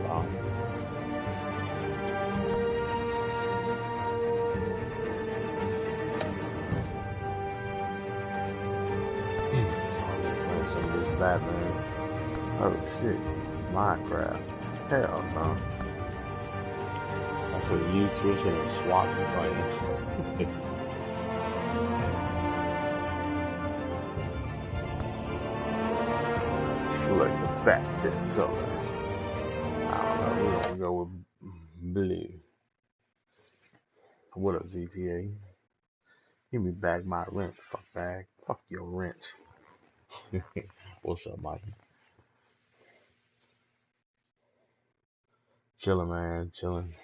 wow. Some of this Batman. Oh shit, this is Minecraft. Hell no. That's what you twitching and swatting playing. Select the back tip color. I don't know, we're gonna go with blue. What up, ZTA? Give me back my wrench, fuck bag. Fuck your wrench. What's up, Mikey? Chilling, man, chilling.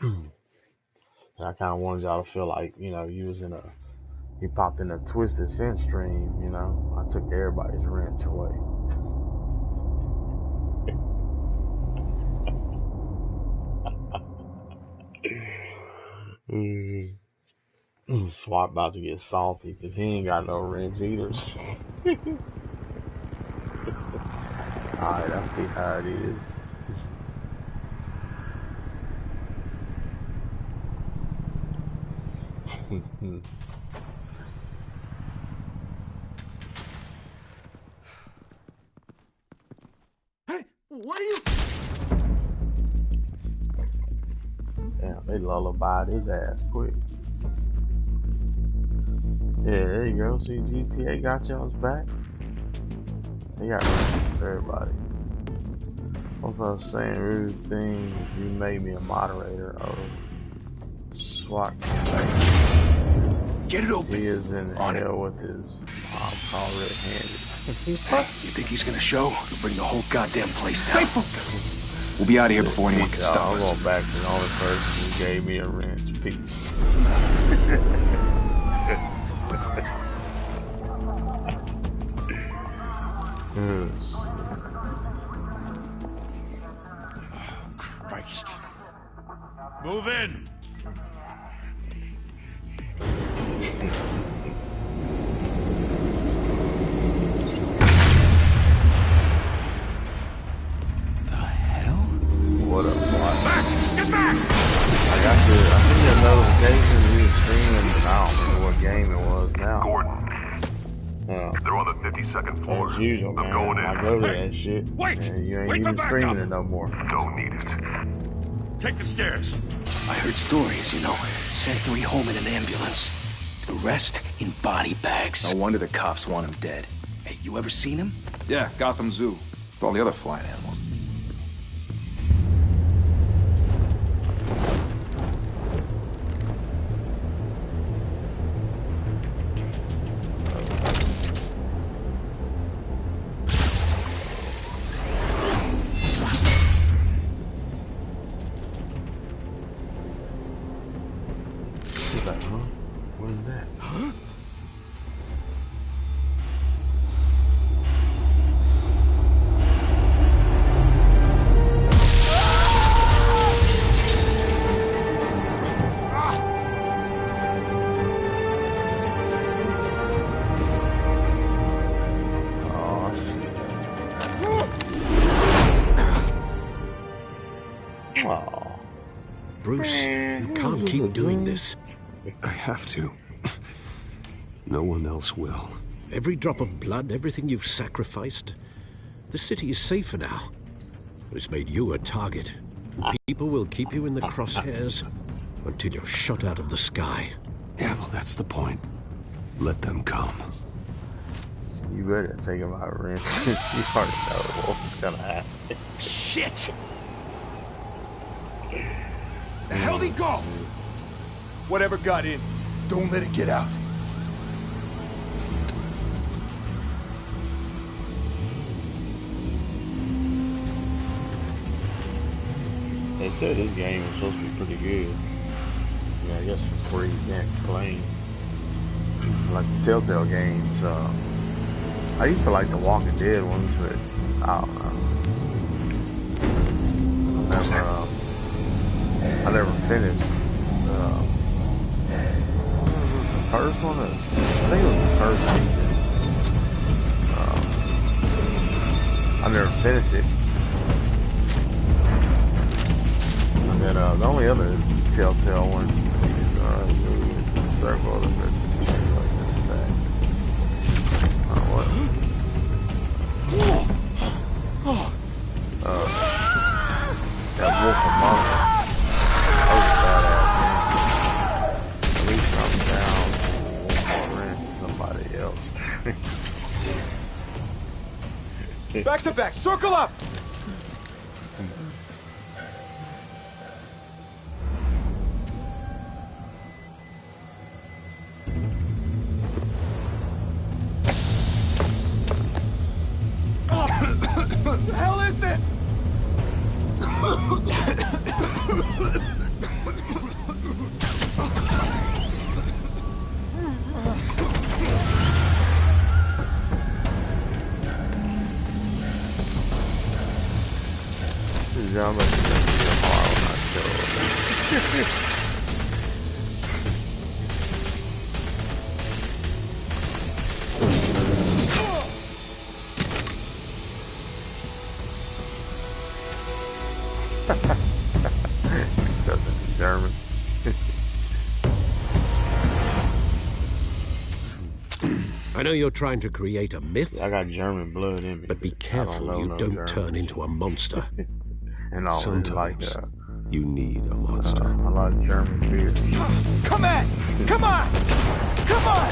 And I kind of wanted y'all to feel like, you know, you popped in a Twisted Sin stream, you know. I took everybody's wrench away. Swap about to get salty because he ain't got no wrench either. Alright, I see how it is. Hey, what are you? Damn, they lullabied his ass quick. Yeah, there you go. See, GTA got y'all's back. They got everybody. What's I was saying? Rude thing. You made me a moderator. Oh, SWAT. Get it open. He is in hell with his mom called red-handed. You think he's gonna show? He'll bring the whole goddamn place down. Stay focused. We'll be out of here before anyone can stop us. I'm going back to the only person who gave me a wrench. Peace. Oh, Christ. Move in. What up, SWAT? Back! Get back! I think the notification we were streaming, but I don't remember what game it was now. Gordon. Yeah. They're on the 52nd floor. As usual, man. I'm going in. I go to that shit. Wait! And you ain't Wait for even backup. streaming it no more. Don't need it. Take the stairs. I heard stories, you know. Sent 3 home in an ambulance. The rest in body bags. No wonder the cops want him dead. Hey, you ever seen him? Yeah, Gotham Zoo. With all the other flying animals. What is that? Huh? Bruce, you can't keep doing this. I have to. No one else will. Every drop of blood, everything you've sacrificed. The city is safer now. But it's made you a target. People will keep you in the crosshairs until you're shot out of the sky. Yeah, well, that's the point. Let them come. You better take him out, Ren. You already know what's gonna happen. Shit! The hell'd he go? Whatever got in, don't let it get out. They said this game was supposed to be pretty good. Yeah, I guess for free you can't complain. Like the Telltale games, I used to like the Walking Dead ones, but I don't know. I never finished. The first one, I think it was the first season. I never finished it. And then the only other Telltale one is move into the circle of the mission. Like this attack. What? That Wolf Among Us. That was a badass game. At least I'm down one more rent to somebody else. Back to back, circle up! What the hell is this? I'm going to be a horror when I show That's in German. I know you're trying to create a myth, I got German blood in me. but be careful you don't turn into a monster. And all Sometimes like you need a monster. a lot of German beer. Come on! Come on! Come on!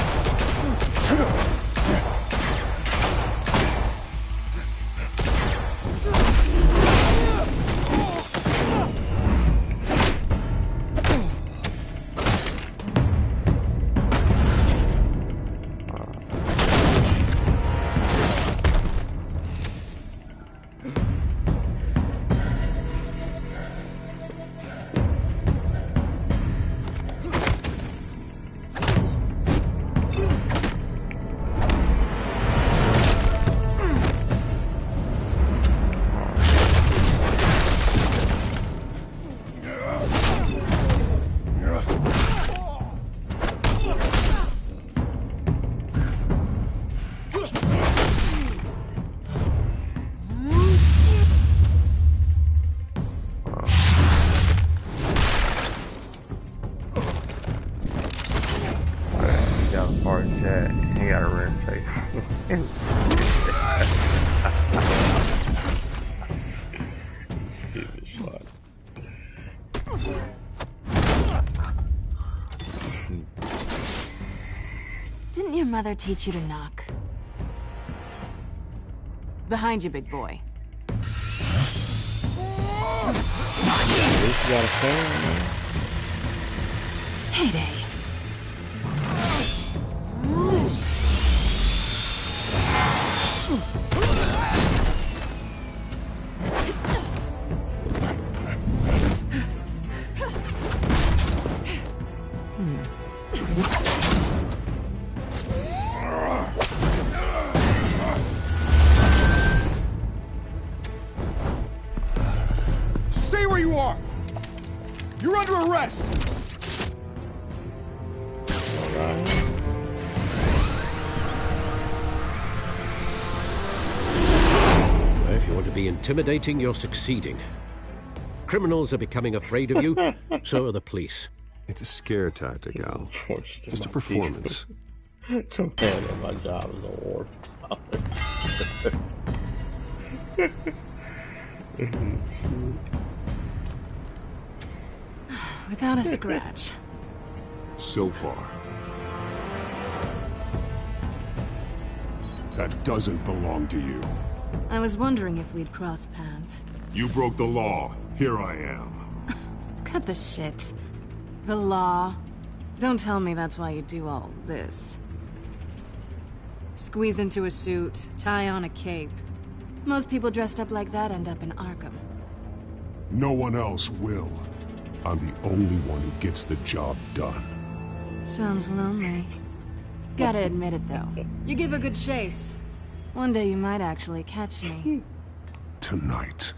He got a red face. Stupid slut. Didn't your mother teach you to knock? Behind you, big boy. At least you got a fan, man. Heyday. Stay where you are! You're under arrest! If you want to be intimidating, you're succeeding. Criminals are becoming afraid of you, so are the police. It's a scare tactic, Al. Just a performance. Commander, my job is a war. Without a scratch. So far. That doesn't belong to you. I was wondering if we'd cross paths. You broke the law. Here I am. Cut the shit. The law. Don't tell me that's why you do all this. Squeeze into a suit, tie on a cape. Most people dressed up like that end up in Arkham. No one else will. I'm the only one who gets the job done. Sounds lonely. Gotta admit it, though. You give a good chase. One day you might actually catch me. Tonight.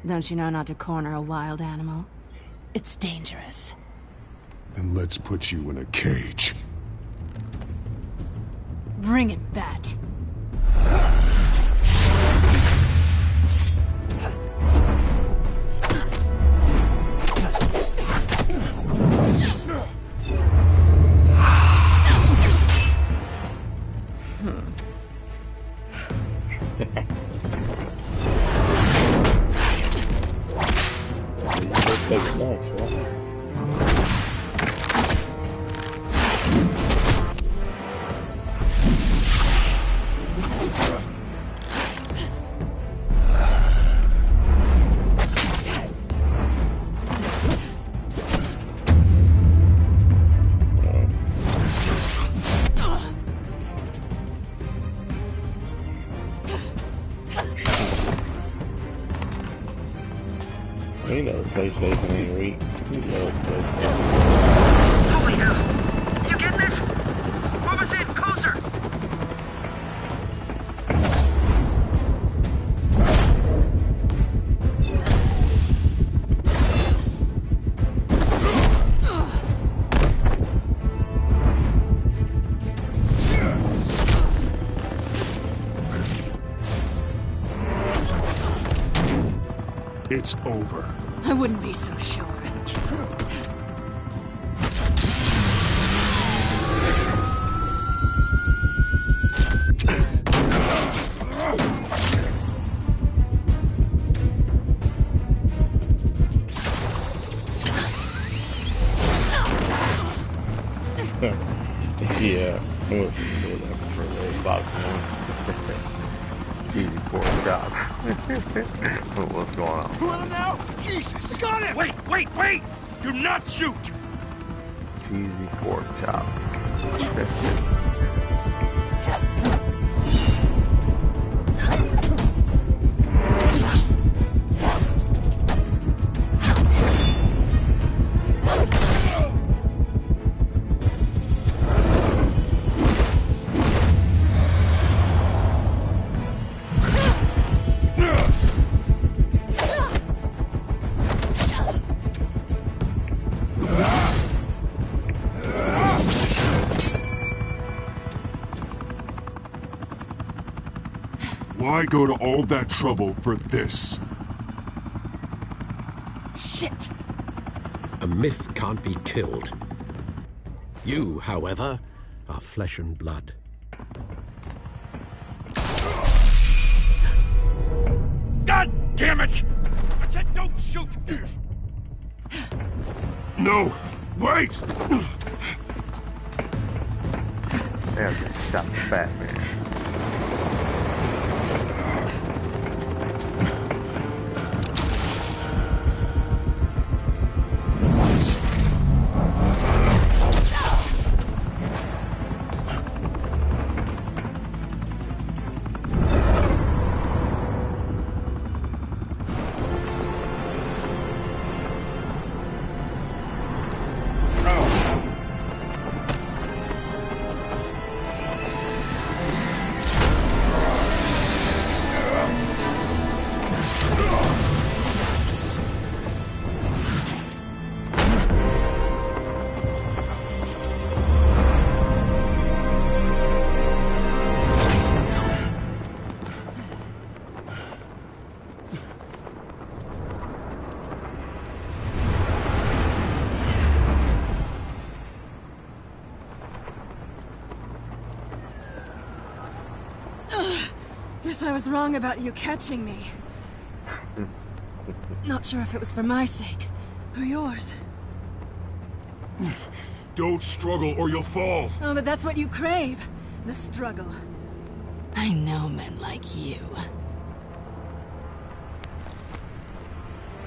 Don't you know not to corner a wild animal? It's dangerous. Then let's put you in a cage. Bring it, Bat. You know the PlayStation ain't weak. You know the PlayStation. Holy hell! You get this? Move us in, closer! It's over. I wouldn't be so sure. Yeah, what's it for Xbox One? Easy pork chops. What's going on? Who let him now? Jesus! Got it! Wait! Do not shoot! Cheesy pork chops. Why go to all that trouble for this? Shit! A myth can't be killed. You, however, are flesh and blood. God damn it! I said don't shoot! No! Wait! There, just stop the fat man. Guess I was wrong about you catching me. Not sure if it was for my sake, or yours. Don't struggle or you'll fall. Oh, but that's what you crave. The struggle. I know men like you.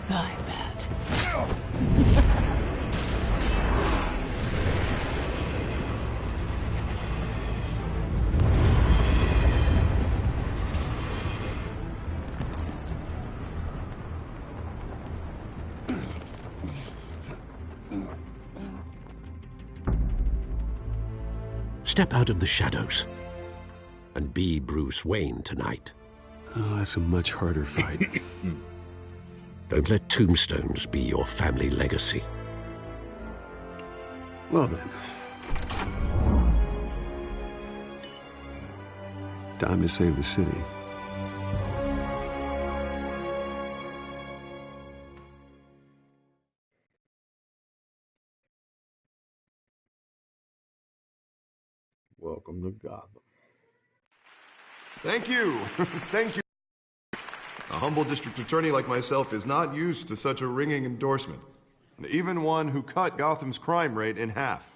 I bet. Step out of the shadows and be Bruce Wayne tonight. Oh, that's a much harder fight. Don't let tombstones be your family legacy. Well then. Time to save the city. Welcome to Gotham. Thank you. Thank you. A humble district attorney like myself is not used to such a ringing endorsement. Even one who cut Gotham's crime rate in half.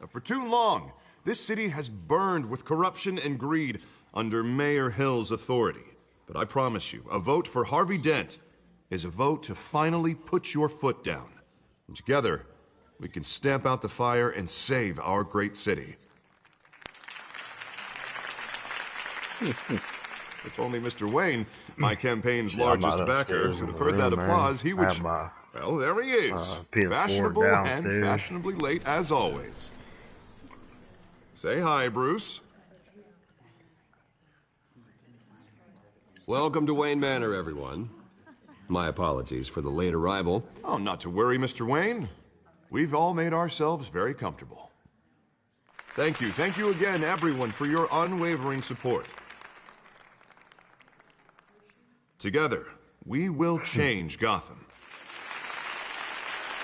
For too long, this city has burned with corruption and greed under Mayor Hill's authority. But I promise you, a vote for Harvey Dent is a vote to finally put your foot down. And together, we can stamp out the fire and save our great city. If only Mr. Wayne, my campaign's largest backer, could have heard that applause, he would... Well, there he is. Fashionable and fashionably late as always. Say hi, Bruce. Welcome to Wayne Manor, everyone. My apologies for the late arrival. Oh, not to worry, Mr. Wayne. We've all made ourselves very comfortable. Thank you again, everyone, for your unwavering support. Together, we will change Gotham.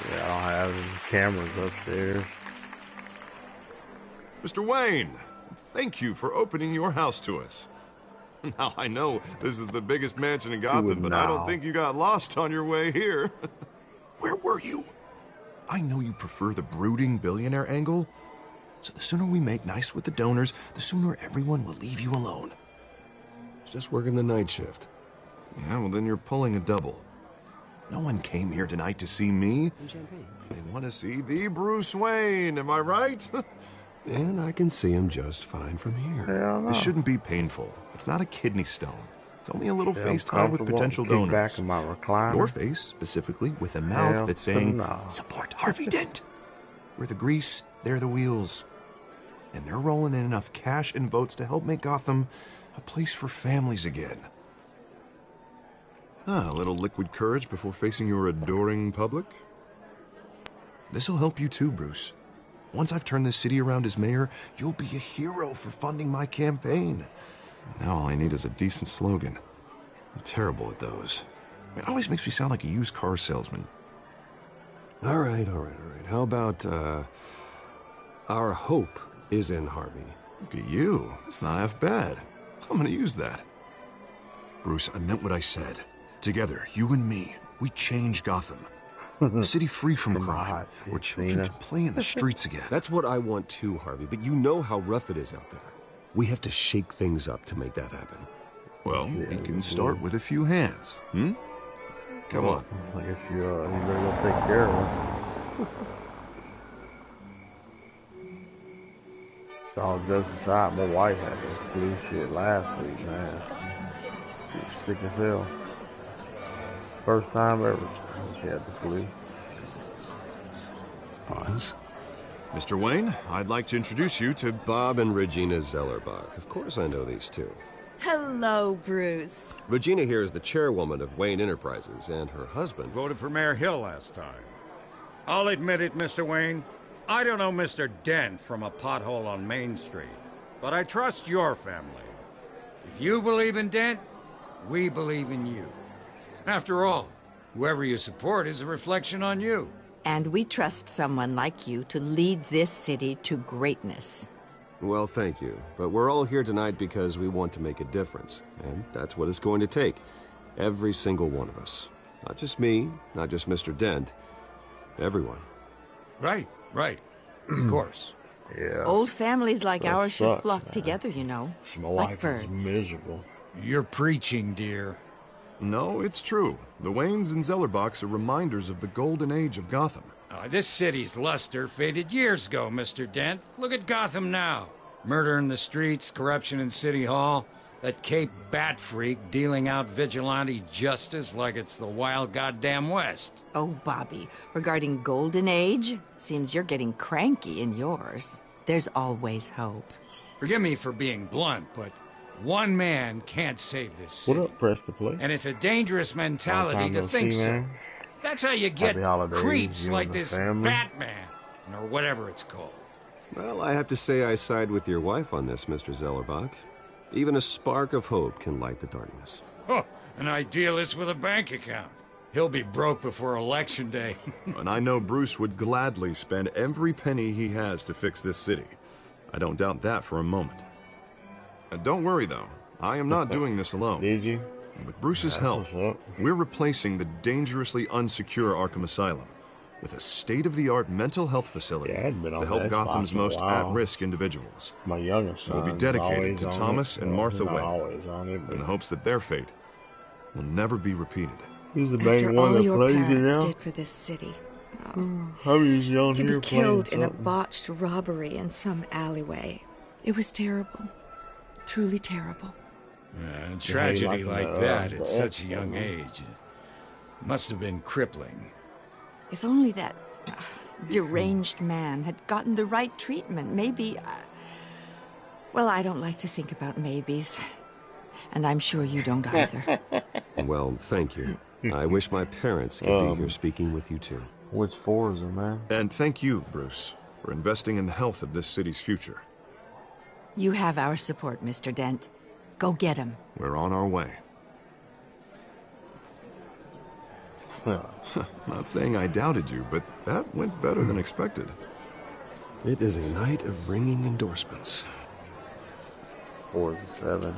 Yeah, I don't have any cameras upstairs. Mr. Wayne, thank you for opening your house to us. Now, I know this is the biggest mansion in Gotham, but I don't think you got lost on your way here. Where were you? I know you prefer the brooding billionaire angle, so the sooner we make nice with the donors, the sooner everyone will leave you alone. Just working the night shift. Yeah, well, then you're pulling a double. No one came here tonight to see me. Some champagne. They want to see the Bruce Wayne, am I right? And I can see him just fine from here. This shouldn't be painful. It's not a kidney stone. It's only a little face time with potential donors. Back in my recliner. Your face, specifically, with a mouth that's saying, support Harvey Dent. We're the grease, they're the wheels. And they're rolling in enough cash and votes to help make Gotham a place for families again. A little liquid courage before facing your adoring public. This'll help you too, Bruce. Once I've turned this city around as mayor, you'll be a hero for funding my campaign. Now all I need is a decent slogan. I'm terrible at those. It always makes me sound like a used car salesman. All right. How about, our hope is in Harvey? Look at you. That's not half bad. I'm gonna use that. Bruce, I meant what I said. Together, you and me, we change Gotham. A city free from crime, where children can play in the streets again. That's what I want too, Harvey, but you know how rough it is out there. We have to shake things up to make that happen. Well, we can start with a few hands, Come on. I guess you better go take care of it. Saw just aside, my wife had this flu shit last week, man. She was sick as hell. First time ever she had the flu. Pause. Mr. Wayne, I'd like to introduce you to Bob and Regina Zellerbach. Of course I know these two. Hello, Bruce. Regina here is the chairwoman of Wayne Enterprises, and her husband voted for Mayor Hill last time. I'll admit it, Mr. Wayne. I don't know Mr. Dent from a pothole on Main Street, but I trust your family. If you believe in Dent, we believe in you. After all, whoever you support is a reflection on you. And we trust someone like you to lead this city to greatness. Well, thank you. But we're all here tonight because we want to make a difference. And that's what it's going to take. Every single one of us. Not just me, not just Mr. Dent. Everyone. Right. Of course. Yeah. Old families like That ours should sucks, flock man. together, you know. My like life birds. is miserable. You're preaching, dear. No, it's true. The Waynes and Zellerbachs are reminders of the golden age of Gotham. This city's luster faded years ago, Mr. Dent. Look at Gotham now. Murder in the streets, corruption in City Hall, that Cape Bat freak dealing out vigilante justice like it's the wild goddamn West. Oh, Bobby, regarding Golden Age, seems you're getting cranky in yours. There's always hope. Forgive me for being blunt, but one man can't save this city. What up, Press the Play? And it's a dangerous mentality to think so. That's how you get creeps like this Batman, or whatever it's called. Well, I have to say I side with your wife on this, Mr. Zellerbach. Even a spark of hope can light the darkness. Oh, an idealist with a bank account. He'll be broke before Election Day. And I know Bruce would gladly spend every penny he has to fix this city. I don't doubt that for a moment. Don't worry, though. I am not doing this alone. Did you? With Bruce's help, we're replacing the dangerously unsecure Arkham Asylum with a state-of-the-art mental health facility to help Gotham's most at-risk individuals. My youngest son will be dedicated to Thomas and Martha Wayne in the hopes that their fate will never be repeated. He's the After all your parents did for this city. To be killed in a botched robbery in some alleyway. It was terrible. Truly terrible. Tragedy like that at such a young age must have been crippling. If only that deranged man had gotten the right treatment, maybe... well, I don't like to think about maybes. And I'm sure you don't either. Well, thank you. I wish my parents could be here speaking with you too. What's Forza, man? And thank you, Bruce, for investing in the health of this city's future. You have our support, Mr. Dent. Go get him. We're on our way. Not saying I doubted you, but that went better than expected. It is a night of ringing endorsements. Forza 7.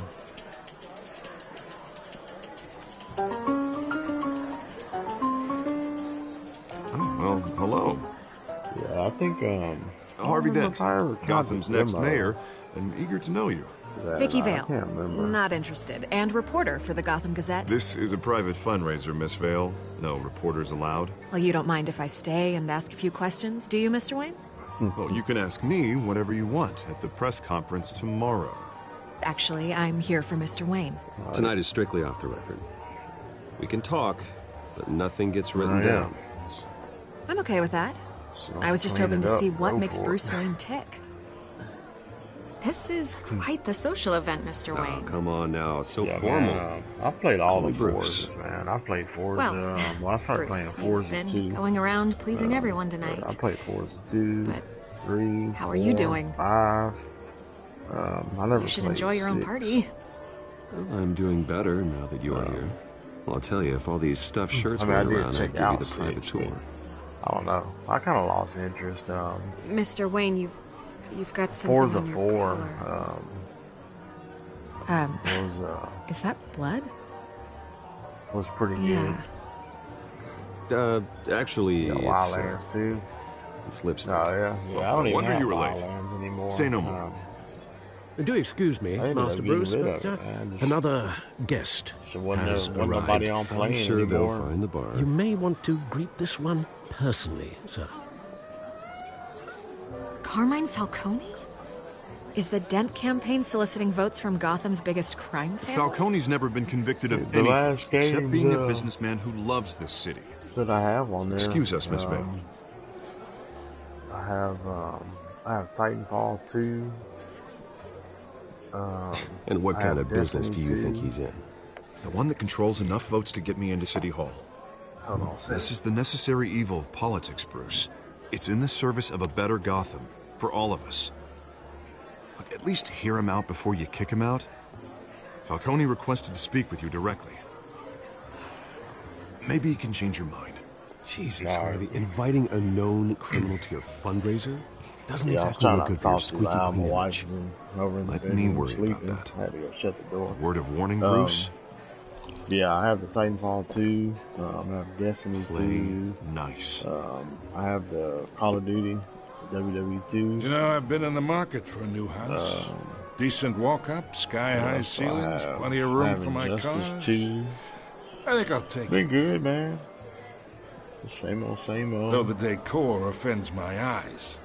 Oh, well, hello. Yeah, I think, Harvey Dent, Gotham's next mayor, and eager to know you. Vicky Vale, not interested, and reporter for the Gotham Gazette. This is a private fundraiser, Miss Vale. No reporters allowed. Well, you don't mind if I stay and ask a few questions, do you, Mr. Wayne? Well, you can ask me whatever you want at the press conference tomorrow. Actually, I'm here for Mr. Wayne. Tonight is strictly off the record. We can talk, but nothing gets written down. I'm okay with that. I was just hoping to see what makes Bruce Wayne tick. This is quite the social event, Mr. Wayne. Oh, come on now, so formal. Man, I've played all the Forzas, man. I played Forza. Well, I started Bruce, playing Forza you've 2. been going around pleasing everyone tonight. I played Forza 2, but 3, how 4, are you doing? 5. I never You should played enjoy your own 6. party. Well, I'm doing better now that you are here. Well, I'll tell you, if all these stuffed shirts were I did around, I'd check give you out the private 6, tour. I don't know. I kind of lost interest. Mr. Wayne, you've got something Forza on your 4. Is that blood? Was pretty good. Actually, yeah, Wildlands too. It's lipstick. Oh yeah. I don't even have you were late. Wildlands anymore. Say no more. Do excuse me, Master Bruce, but another guest has arrived. I'm sure they'll find the bar. You may want to greet this one personally, sir. Carmine Falcone? Is the Dent campaign soliciting votes from Gotham's biggest crime family? Falcone's never been convicted of anything except being a businessman who loves this city. That I have on there. Excuse us, Miss Vale. I have Titanfall 2. And what kind of business do you think he's in? The one that controls enough votes to get me into City Hall. Hold on, this is the necessary evil of politics, Bruce. It's in the service of a better Gotham, for all of us. Look, at least hear him out before you kick him out. Falcone requested to speak with you directly. Maybe he can change your mind. Jesus, Harvey, inviting a known criminal to your fundraiser doesn't exactly look good for your squeaky clean image. Let me worry about that. I had to go shut the door. Word of warning, Bruce? Yeah, I have the Titanfall 2. I have Destiny 2. Nice. I have the Call of Duty, WWE 2. You know, I've been in the market for a new house. Decent walk-up, sky-high ceilings, plenty of room for my cars. 2. I think I'll take it. Been good, man. Same old, same old. Though the decor offends my eyes.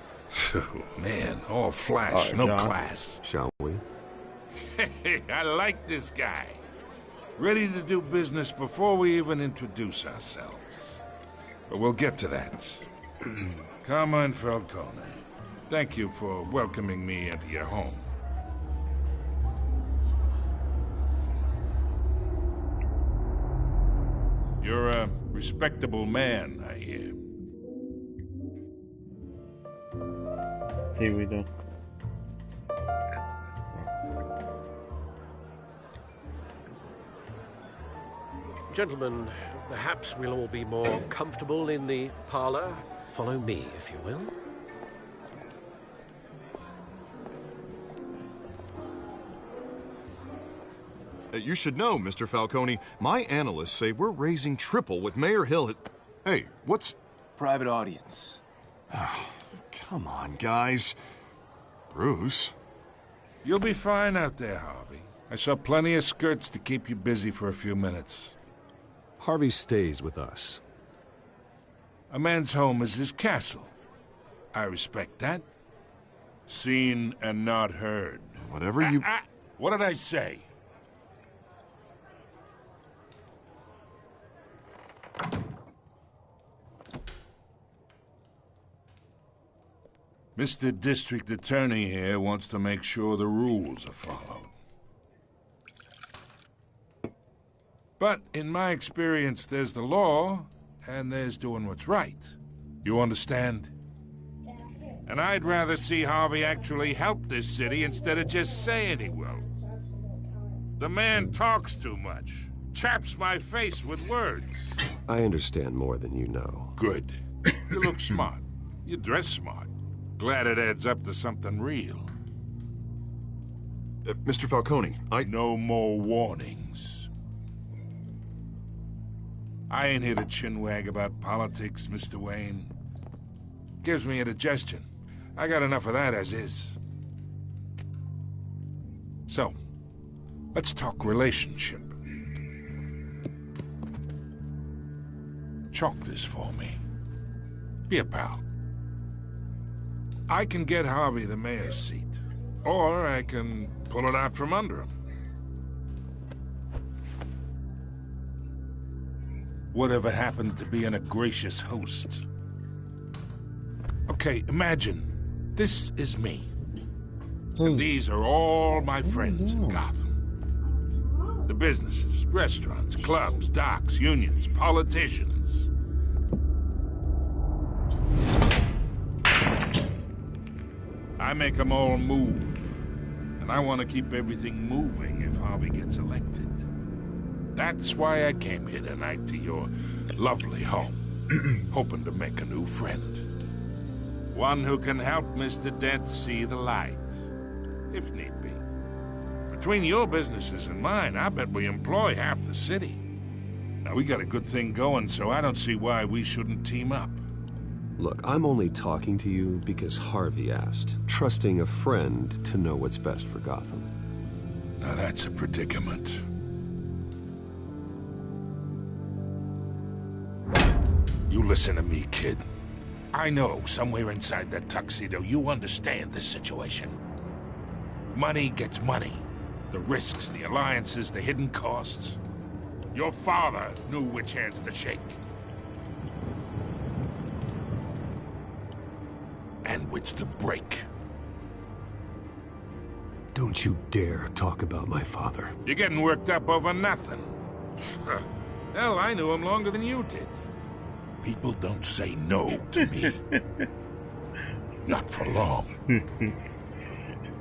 Man, all flash, no class. Shall we? Hey, I like this guy. Ready to do business before we even introduce ourselves. But we'll get to that. Carmine Falcone, thank you for welcoming me into your home. You're a respectable man, I hear. See what we do. Gentlemen, perhaps we'll all be more comfortable in the parlor. Follow me, if you will. You should know, Mr. Falcone, my analysts say we're raising triple what Mayor Hill had... Hey, what's... Private audience. Come on, guys. Bruce? You'll be fine out there, Harvey. I saw plenty of skirts to keep you busy for a few minutes. Harvey stays with us. A man's home is his castle. I respect that. Seen and not heard. Whatever you... What did I say? Mr. District Attorney here wants to make sure the rules are followed. But in my experience, there's the law, and there's doing what's right. You understand? And I'd rather see Harvey actually help this city instead of just saying he will. The man talks too much. Chaps my face with words. I understand more than you know. Good. You look smart. You dress smart. Glad it adds up to something real. Mr. Falcone, No more warnings. I ain't here to chinwag about politics, Mr. Wayne. Gives me indigestion. I got enough of that as is. So, let's talk relationship. Chalk this for me. Be a pal. I can get Harvey the mayor's seat, or I can pull it out from under him. Whatever happened to being a gracious host? Okay, imagine, this is me. And these are all my friends in Gotham. The businesses, restaurants, clubs, docks, unions, politicians. I make them all move. And I want to keep everything moving if Harvey gets elected. That's why I came here tonight to your lovely home, hoping to make a new friend. One who can help Mr. Dent see the light, if need be. Between your businesses and mine, I bet we employ half the city. Now, we got a good thing going, so I don't see why we shouldn't team up. Look, I'm only talking to you because Harvey asked, trusting a friend to know what's best for Gotham. Now that's a predicament. You listen to me, kid. I know somewhere inside that tuxedo you understand this situation. Money gets money. The risks, the alliances, the hidden costs. Your father knew which hands to shake. And which to break. Don't you dare talk about my father. You're getting worked up over nothing. Hell, I knew him longer than you did. People don't say no to me. Not for long.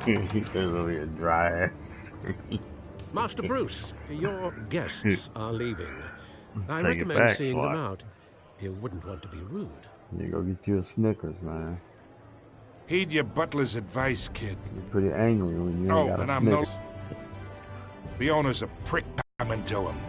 He's over here dry. Master Bruce, your guests are leaving. I recommend seeing them out. You wouldn't want to be rude. You go get you a Snickers, man. Heed your butler's advice, kid. You're pretty angry when you ain't got a Snickers. The owner's a prick coming to him.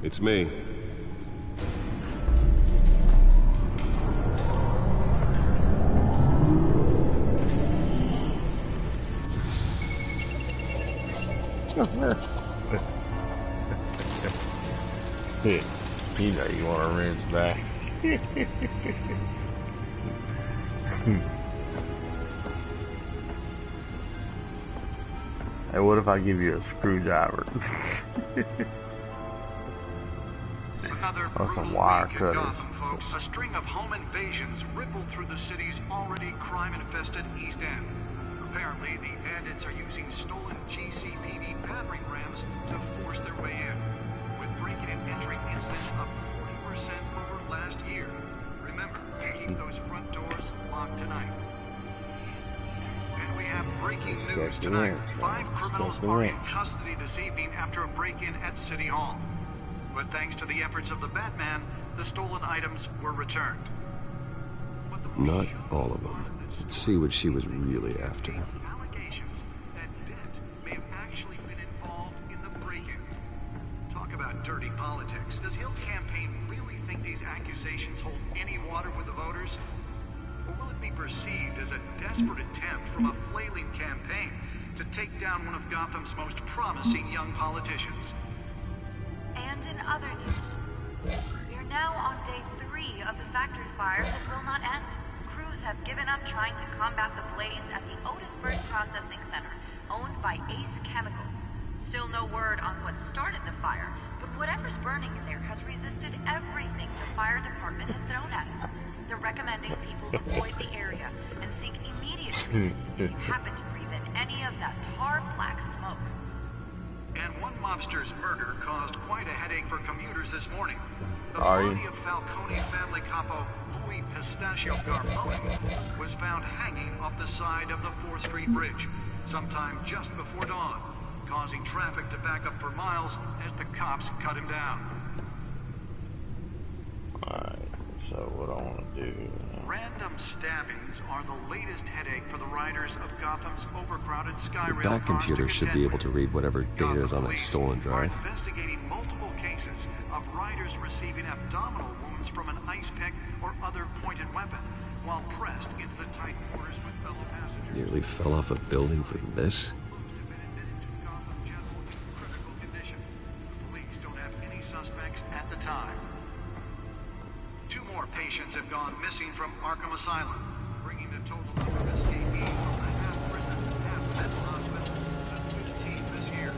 It's me. You know you want to rinse back. Hey, what if I give you a screwdriver? Or some wire cutters. Gotham, folks. A string of home invasions rippled through the city's already crime-infested East End. Apparently, the bandits are using stolen GCPD battering rams to force their way in, with breaking and entering incidents up 40% over last year. Remember, keep those front doors locked tonight. And we have breaking news tonight. 5 criminals are in custody this evening after a break-in at City Hall. But thanks to the efforts of the Batman, the stolen items were returned. Not all of them. Let's see what she was really after. Allegations that Dent may have actually been involved in the break-in. Talk about dirty politics. Does Hill's campaign really think these accusations hold any water with the voters? Or will it be perceived as a desperate attempt from a flailing campaign to take down one of Gotham's most promising young politicians? And in other news, we are now on day 3 of the factory fires that will not end. Crews have given up trying to combat the blaze at the Otisburg Processing Center, owned by Ace Chemical. Still no word on what started the fire, but whatever's burning in there has resisted everything the fire department has thrown at it. They're recommending people avoid the area and seek immediate treatment if you happen to breathe in any of that tar black smoke. And one mobster's murder caused quite a headache for commuters this morning. The body of Falcone family capo Louis Pistachio Garmoni was found hanging off the side of the 4th Street Bridge sometime just before dawn, causing traffic to back up for miles as the cops cut him down. Alright, so what I want to do... Random stabbings are the latest headache for the riders of Gotham's overcrowded Skyrail. The back computer should be able to read whatever data is on that stolen drive. Are investigating multiple cases of riders receiving abdominal wounds from an ice pick or other pointed weapon while pressed into the tight quarters with fellow passengers. Nearly fell off a building for this? The police don't have any suspects at the time. 2 more patients have gone missing from Arkham Asylum, bringing the total number of escapees from the half-prison, half-mental hospital to 15 this year.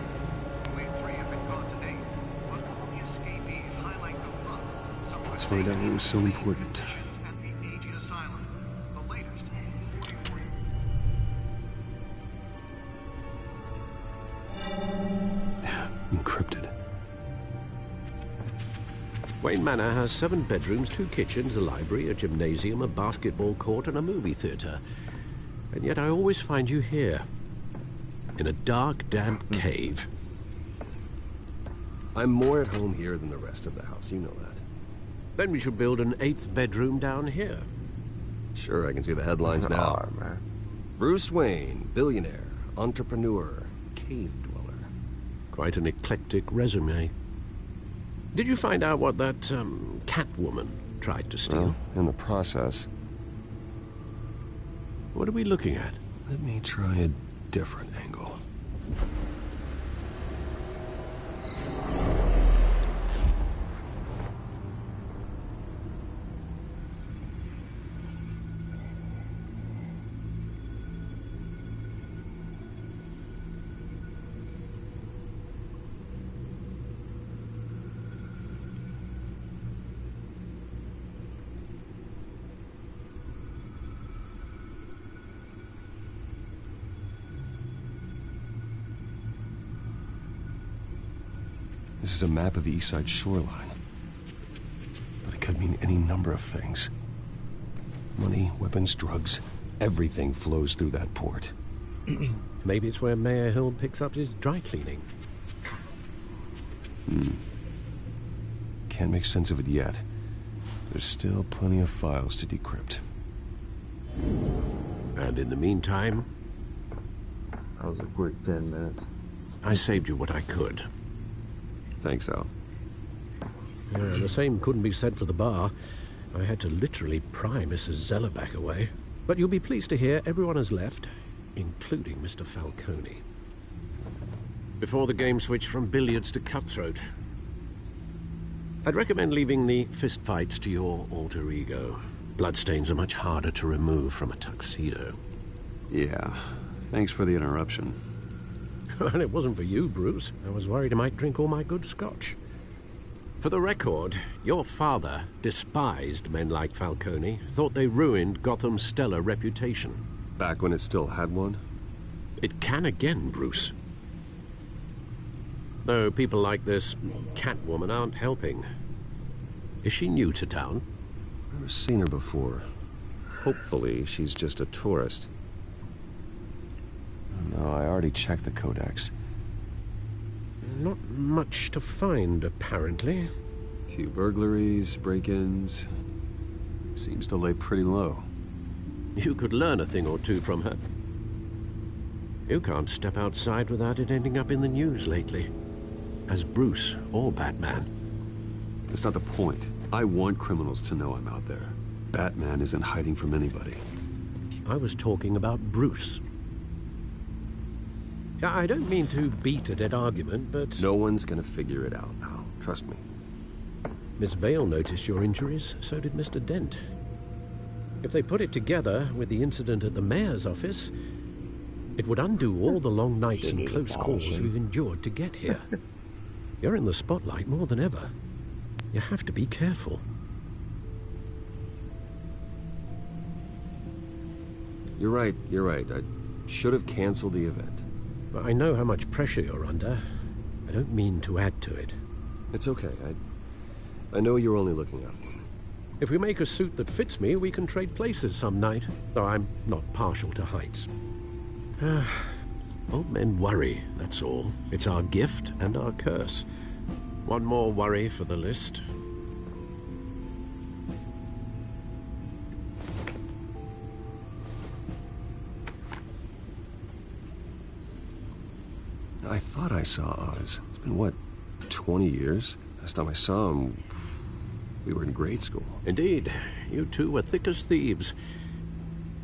Only 3 have been caught to date, but all the escapees highlight the rough, sometimes Let's find out what was so important. conditions at the aging asylum. The latest, 44 Encrypted. Wayne Manor has 7 bedrooms, 2 kitchens, a library, a gymnasium, a basketball court, and a movie theater. And yet I always find you here, in a dark, damp cave. I'm more at home here than the rest of the house, you know that. Then we should build an 8th bedroom down here. Sure, I can see the headlines now. man. Bruce Wayne, billionaire, entrepreneur, cave dweller. Quite an eclectic resume. Did you find out what that, Catwoman tried to steal? Well, in the process. What are we looking at? Let me try a different angle. This is a map of the East Side shoreline. But it could mean any number of things. Money, weapons, drugs, everything flows through that port. Maybe it's where Mayor Hill picks up his dry cleaning. Can't make sense of it yet. There's still plenty of files to decrypt. And in the meantime... That was a quick 10 minutes. I saved you what I could. Thanks, Al. Yeah, the same couldn't be said for the bar. I had to literally pry Mrs. Zellerback away. But you'll be pleased to hear everyone has left, including Mr. Falcone. Before the game switched from billiards to cutthroat. I'd recommend leaving the fistfights to your alter ego. Bloodstains are much harder to remove from a tuxedo. Yeah, thanks for the interruption. Well, it wasn't for you, Bruce. I was worried I might drink all my good scotch. For the record, your father despised men like Falcone, thought they ruined Gotham's stellar reputation. Back when it still had one? It can again, Bruce. Though people like this Catwoman aren't helping. Is she new to town? I've never seen her before. Hopefully, she's just a tourist. No, I already checked the codex. Not much to find, apparently. Few burglaries, break-ins. Seems to lay pretty low. You could learn a thing or two from her. You can't step outside without it ending up in the news lately. As Bruce or Batman. That's not the point. I want criminals to know I'm out there. Batman isn't hiding from anybody. I was talking about Bruce. I don't mean to beat a dead argument, but... No one's gonna figure it out now. Trust me. Miss Vale noticed your injuries, so did Mr. Dent. If they put it together with the incident at the mayor's office, it would undo all the long nights and close calls we've endured to get here. You're in the spotlight more than ever. You have to be careful. You're right. I should have canceled the event. I know how much pressure you're under. I don't mean to add to it. It's okay. I know you're only looking out for me. If we make a suit that fits me, we can trade places some night, though I'm not partial to heights. Old men worry, that's all. It's our gift and our curse. One more worry for the list. I thought I saw Oz. It's been, what, 20 years? Last time I saw him, we were in grade school. Indeed. You two were thick as thieves.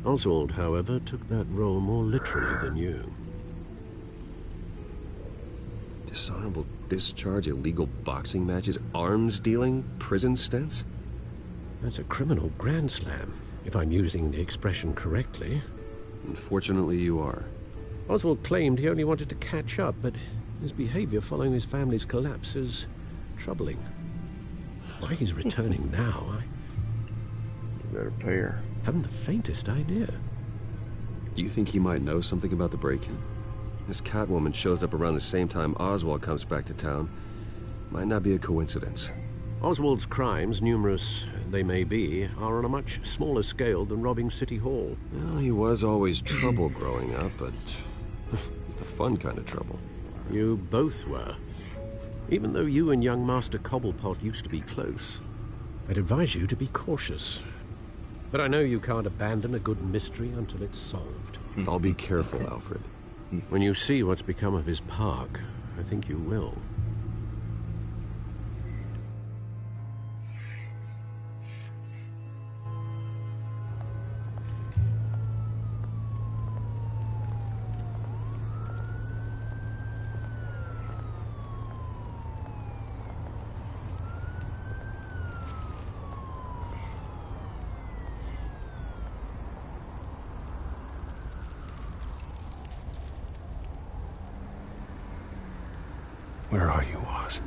Oswald, however, took that role more literally than you. Dishonorable discharge, illegal boxing matches, arms dealing, prison stints? That's a criminal grand slam, if I'm using the expression correctly. Unfortunately, you are. Oswald claimed he only wanted to catch up, but his behavior following his family's collapse is troubling. Why he's returning now, You better pay her. Haven't the faintest idea. Do you think he might know something about the break-in? This Catwoman shows up around the same time Oswald comes back to town. Might not be a coincidence. Oswald's crimes, numerous they may be, are on a much smaller scale than robbing City Hall. Well, he was always trouble growing up, but it's the fun kind of trouble. You both were. Even though you and young Master Cobblepot used to be close, I'd advise you to be cautious. But I know you can't abandon a good mystery until it's solved. I'll be careful, Alfred. When you see what's become of his park, I think you will. Where are you, Oz?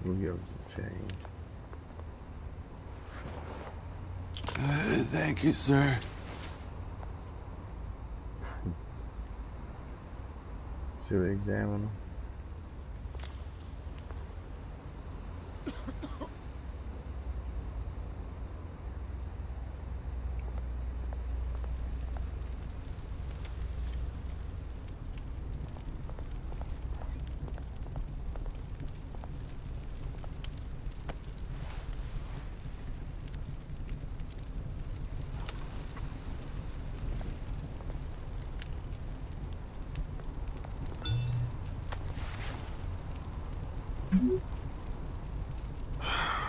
We'll give him some change. Thank you, sir. Should we examine them?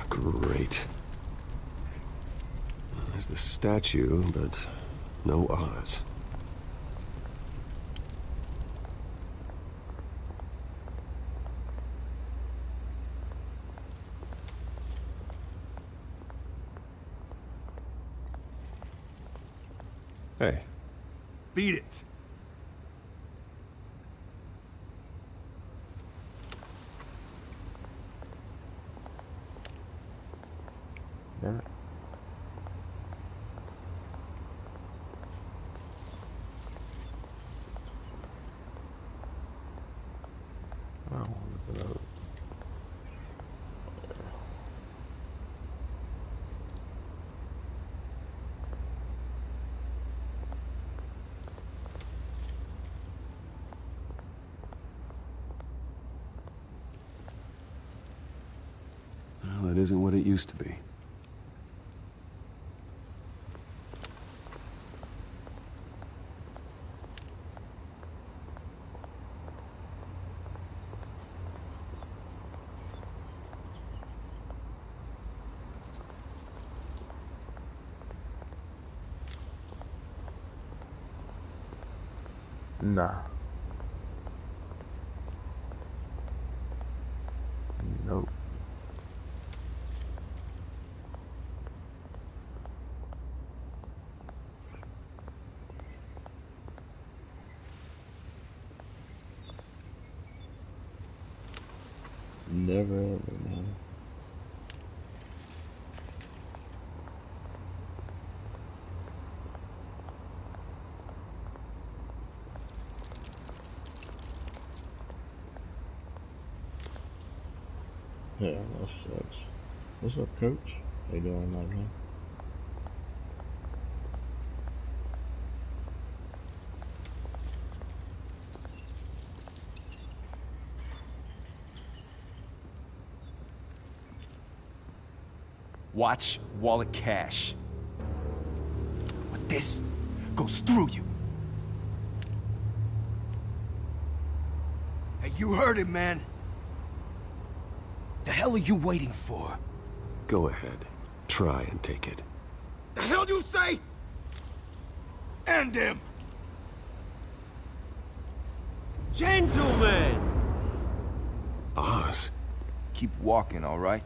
Great. There's the statue, but No Oz. Hey. Beat it. Damn it. Oh, look at those. Well, it isn't what it used to be. Nah. Nope. Never ever, man. Yeah, that sucks. What's up, Coach? How you doing tonight, man? Watch wallet cash. But this goes through you. Hey, you heard it, man. The hell are you waiting for? Go ahead. Try and take it. The hell do you say? End him! Gentlemen! Oz. Keep walking, all right?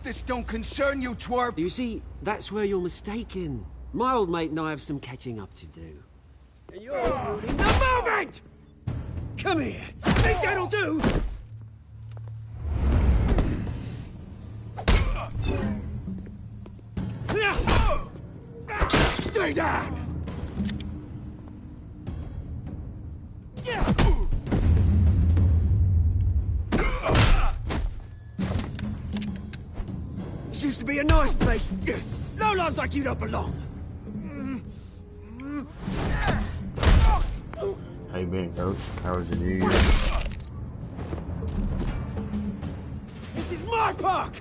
This don't concern you, twerp! You see, that's where you're mistaken. My old mate and I have some catching up to do. And you're ruining the moment! Come here! Think that'll do? Stay down! This used to be a nice place. No lives like you don't belong. How you been, Coach? How was your New Year? This is my park!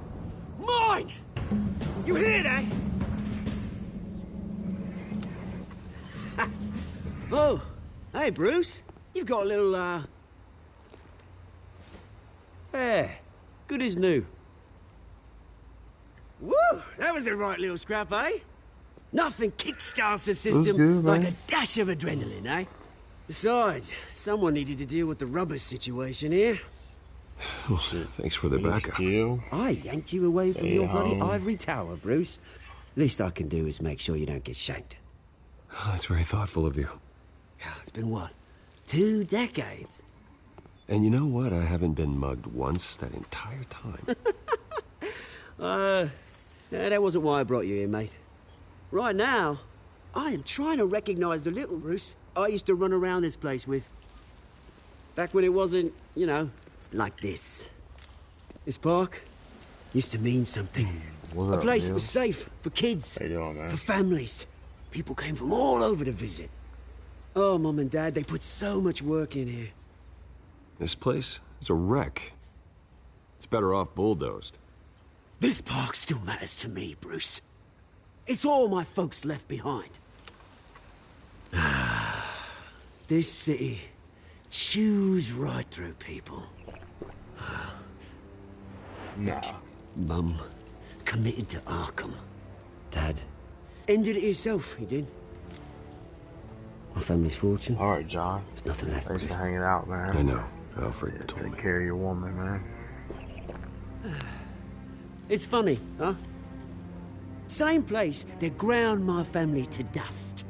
Mine! You hear that? Oh, hey, Bruce. You've got a little, Yeah, good as new. Woo! That was a right little scrap, eh? Nothing kickstarts the system good, like a dash of adrenaline, eh? Besides, someone needed to deal with the rubber situation here. Well, thanks for the backup. I yanked you away from your bloody ivory tower, Bruce. Least I can do is make sure you don't get shanked. Oh, that's very thoughtful of you. It's been what? 2 decades? And you know what? I haven't been mugged once that entire time. That wasn't why I brought you here, mate. Right now, I am trying to recognize the little Bruce I used to run around this place with. Back when it wasn't, you know, like this. This park used to mean something. A place that was safe for kids, for families. People came from all over to visit. Oh, Mum and Dad, they put so much work in here. This place is a wreck. It's better off bulldozed. This park still matters to me, Bruce. It's all my folks left behind. This city chews right through people. Nah. Mum committed to Arkham. Dad ended it himself, he did. my family's fortune. All right, John. There's nothing left. Thanks for hanging out, man. I know. Alfred told me. Take care of your woman, man. It's funny, huh? Same place that ground my family to dust.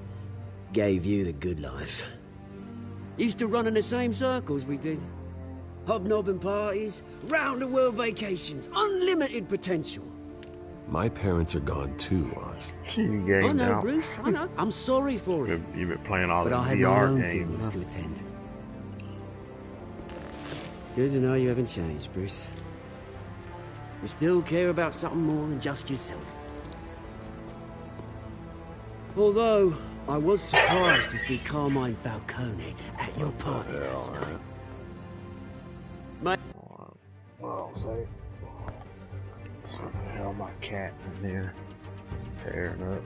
Gave you the good life. Used to run in the same circles we did. Hobnobbing parties, round-the-world vacations, unlimited potential. My parents are gone too, Oz. I know, Bruce, I know. I'm sorry for it. You've been playing all the VR games. But I had my own funerals to attend. Good to know you haven't changed, Bruce. You still care about something more than just yourself. Although, I was surprised to see Carmine Falcone at your party last night. Well, say, what the hell, my cat in there tearing up.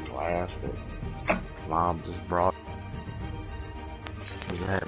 Glass that Mom just brought. That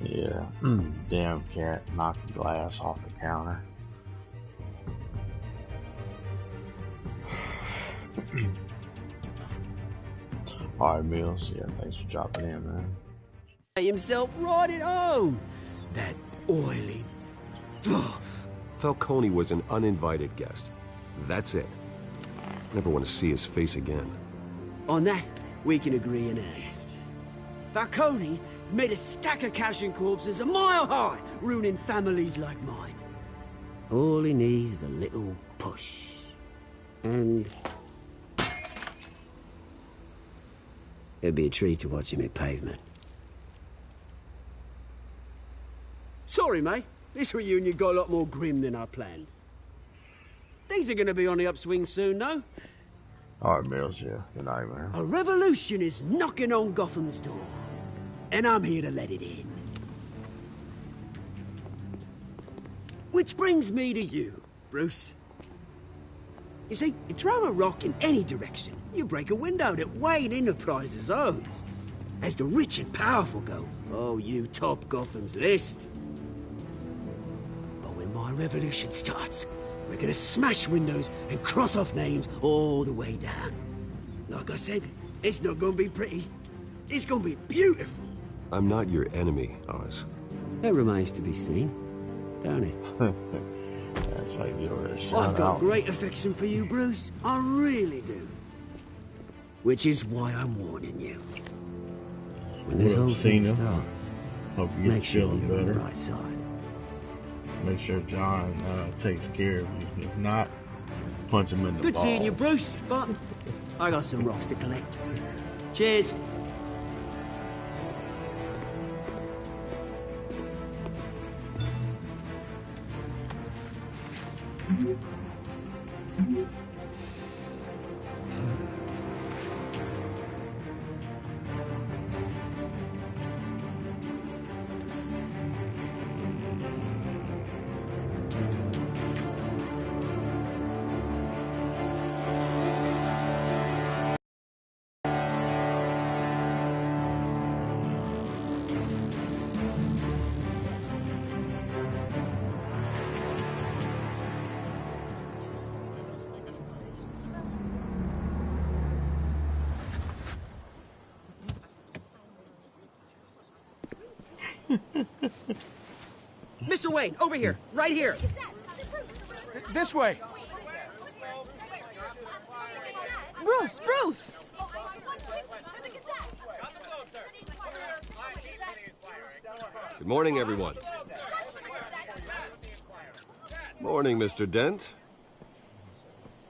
yeah. Damn cat knocked the glass off the counter. Alright, Mills. Yeah, thanks for dropping in, man. Himself right at home. That oily... Falcone was an uninvited guest. That's it. Never want to see his face again. On that, we can agree in earnest. Falcone made a stack of cash and corpses a mile high, ruining families like mine. All he needs is a little push. And... it'd be a treat to watch him hit pavement. Sorry, mate. This reunion got a lot more grim than I planned. Things are gonna be on the upswing soon, no? Alright, Mills, yeah. Good night, man. A revolution is knocking on Gotham's door. And I'm here to let it in. Which brings me to you, Bruce. You see, you throw a rock in any direction, you break a window that Wayne Enterprises owns. As the rich and powerful go, oh, you top Gotham's list. But when my revolution starts, we're gonna smash windows and cross off names all the way down. Like I said, it's not gonna be pretty. It's gonna be beautiful. I'm not your enemy, Oz. That remains to be seen, don't it? That's right, you're a I've got great affection for you, Bruce. I really do. Which is why I'm warning you. When this whole thing starts, make sure you're on the right side. Make sure John takes care of you. If not, punch him in the balls. Good seeing you, Bruce, but I got some rocks to collect. Cheers. Mr. Wayne, over here, right here. This way. Bruce! Good morning, everyone. Morning, Mr. Dent.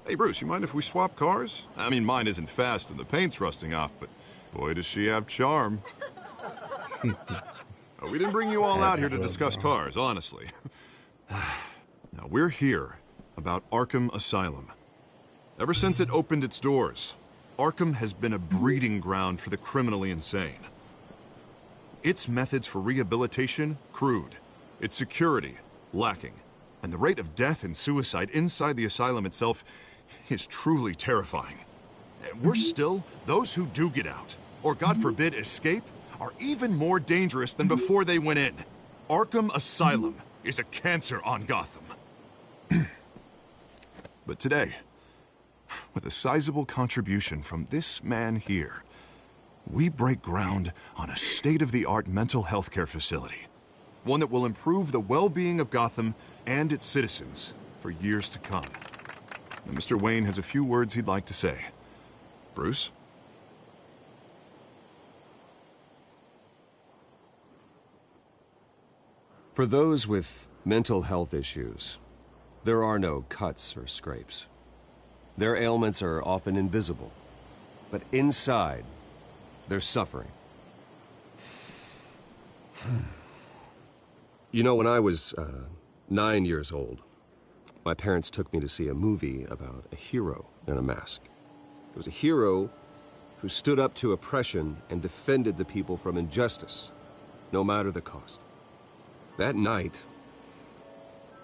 Hey, Bruce, you mind if we swap cars? I mean, mine isn't fast and the paint's rusting off, but boy, does she have charm. We didn't bring you all out here to discuss cars, honestly. Now, we're here about Arkham Asylum. Ever since it opened its doors, Arkham has been a breeding ground for the criminally insane. Its methods for rehabilitation, crude. Its security, lacking. And the rate of death and suicide inside the asylum itself is truly terrifying. Worse still, those who do get out, or God forbid escape, are even more dangerous than before they went in. Arkham Asylum is a cancer on Gotham. But today, with a sizable contribution from this man here, we break ground on a state-of-the-art mental health care facility. One that will improve the well-being of Gotham and its citizens for years to come. And Mr. Wayne has a few words he'd like to say. Bruce? For those with mental health issues, there are no cuts or scrapes. Their ailments are often invisible, but inside, they're suffering. You know, when I was 9 years old, my parents took me to see a movie about a hero in a mask. It was a hero who stood up to oppression and defended the people from injustice, no matter the cost. That night,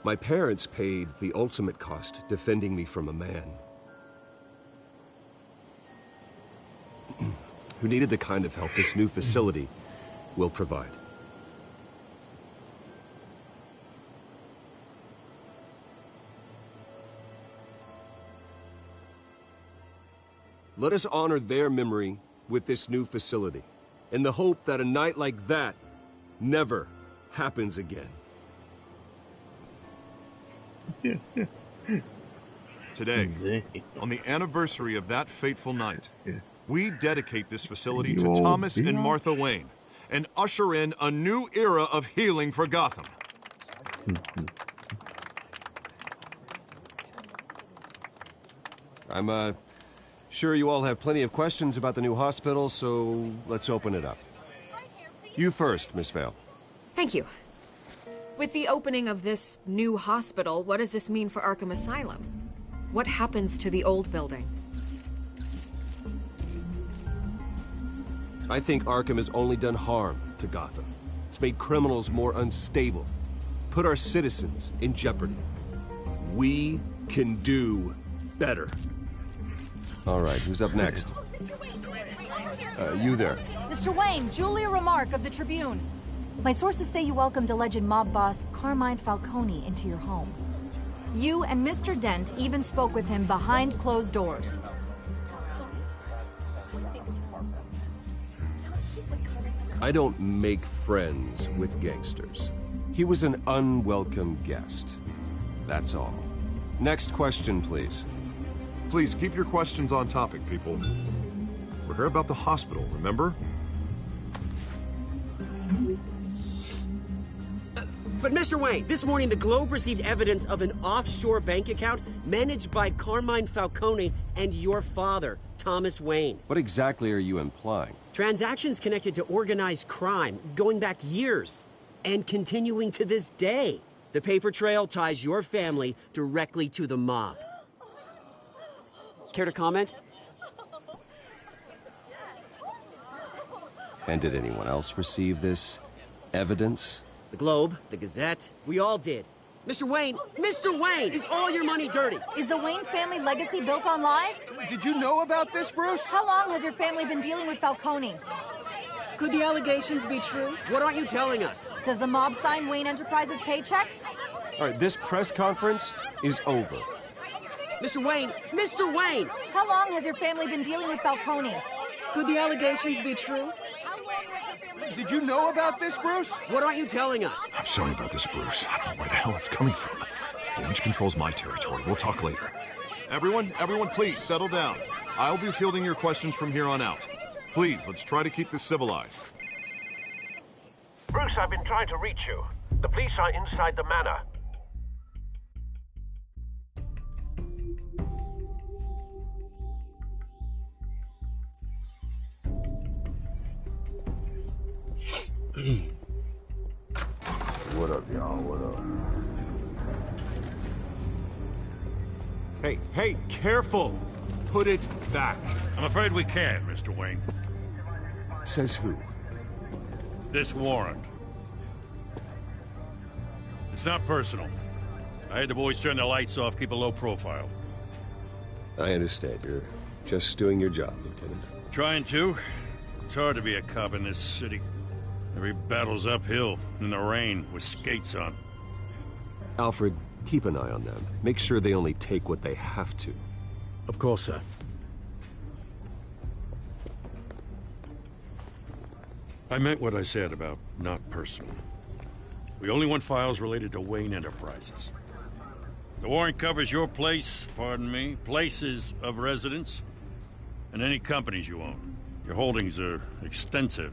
my parents paid the ultimate cost defending me from a man who needed the kind of help this new facility will provide. Let us honor their memory with this new facility, in the hope that a night like that never happens again. Today, on the anniversary of that fateful night, we dedicate this facility to Thomas and Martha Wayne and usher in a new era of healing for Gotham. I'm sure you all have plenty of questions about the new hospital, so let's open it up. You first, Miss Vale. Thank you. With the opening of this new hospital, what does this mean for Arkham Asylum? What happens to the old building? I think Arkham has only done harm to Gotham. It's made criminals more unstable, put our citizens in jeopardy. We can do better. All right, who's up next? You there. Mr. Wayne, Julia Remark of the Tribune. My sources say you welcomed alleged mob boss Carmine Falcone into your home. You and Mr. Dent even spoke with him behind closed doors. I don't make friends with gangsters. He was an unwelcome guest. That's all. Next question, please. Please keep your questions on topic, people. We're here about the hospital, remember? But Mr. Wayne, this morning the Globe received evidence of an offshore bank account managed by Carmine Falcone and your father, Thomas Wayne. What exactly are you implying? Transactions connected to organized crime, going back years, and continuing to this day. The paper trail ties your family directly to the mob. Care to comment? And did anyone else receive this evidence? The Globe, the Gazette, we all did. Mr. Wayne, is all your money dirty? Is the Wayne family legacy built on lies? Did you know about this, Bruce? How long has your family been dealing with Falcone? Could the allegations be true? What aren't you telling us? Does the mob sign Wayne Enterprises paychecks? All right, this press conference is over. Mr. Wayne! How long has your family been dealing with Falcone? Could the allegations be true? Did you know about this, Bruce? What aren't you telling us? I'm sorry about this, Bruce. I don't know where the hell it's coming from. Damage control's my territory. We'll talk later. Everyone, please, settle down. I'll be fielding your questions from here on out. Please, let's try to keep this civilized. Bruce, I've been trying to reach you. The police are inside the manor. What up, y'all? What up? Hey, careful! Put it back. I'm afraid we can't, Mr. Wayne. Says who? This warrant. It's not personal. I had the boys turn the lights off, keep a low profile. I understand. You're just doing your job, Lieutenant. Trying to. It's hard to be a cop in this city. Every battle's uphill, in the rain, with skates on. Alfred, keep an eye on them. Make sure they only take what they have to. Of course, sir. I meant what I said about not personal. We only want files related to Wayne Enterprises. The warrant covers your place, pardon me, places of residence, and any companies you own. Your holdings are extensive.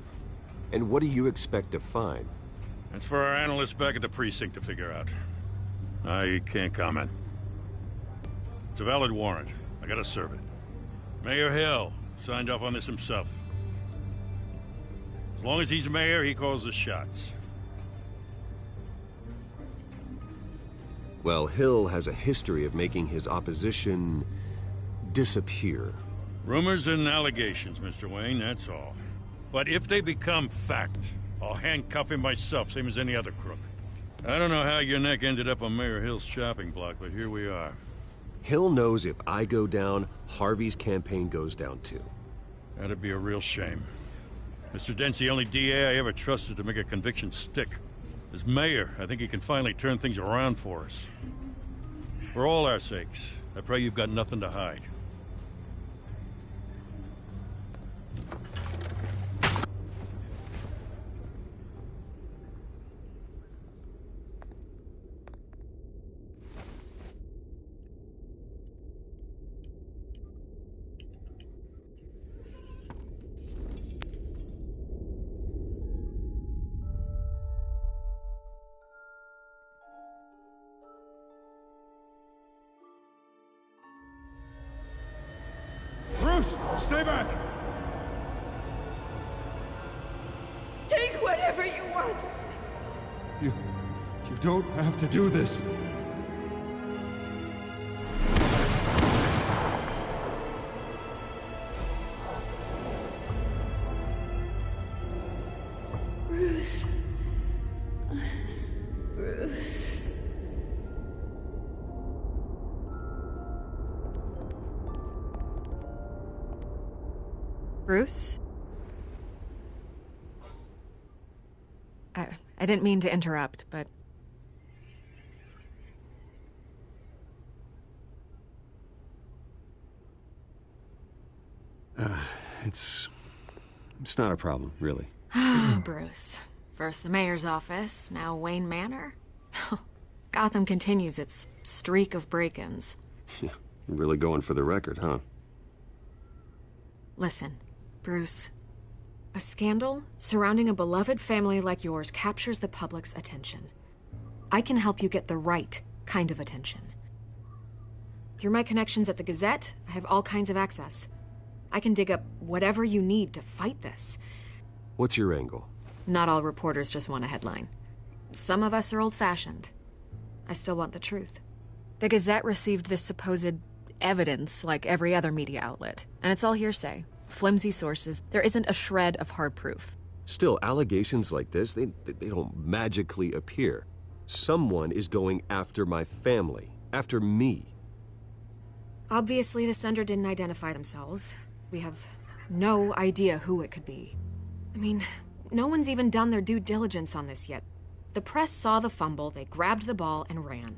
And what do you expect to find? That's for our analysts back at the precinct to figure out. I can't comment. It's a valid warrant. I gotta serve it. Mayor Hill signed off on this himself. As long as he's mayor, he calls the shots. Well, Hill has a history of making his opposition disappear. Rumors and allegations, Mr. Wayne, that's all. But if they become fact, I'll handcuff him myself, same as any other crook. I don't know how your neck ended up on Mayor Hill's shopping block, but here we are. Hill knows if I go down, Harvey's campaign goes down too. That'd be a real shame. Mr. Dent's the only DA I ever trusted to make a conviction stick. As mayor, I think he can finally turn things around for us. For all our sakes, I pray you've got nothing to hide. Bruce, stay back! Take whatever you want. You don't have to do this. Bruce. Bruce. Bruce? I didn't mean to interrupt, but... It's not a problem, really. Bruce. First the mayor's office, now Wayne Manor. Gotham continues its streak of break-ins. Yeah, you're really going for the record, huh? Listen, Bruce. A scandal surrounding a beloved family like yours captures the public's attention. I can help you get the right kind of attention. Through my connections at the Gazette, I have all kinds of access. I can dig up whatever you need to fight this. What's your angle? Not all reporters just want a headline. Some of us are old-fashioned. I still want the truth. The Gazette received this supposed evidence like every other media outlet, and it's all hearsay. Flimsy sources. There isn't a shred of hard proof. Still, allegations like this, they don't magically appear. Someone is going after my family, after me. Obviously, the sender didn't identify themselves. We have no idea who it could be. I mean, no one's even done their due diligence on this yet. The press saw the fumble, they grabbed the ball and ran.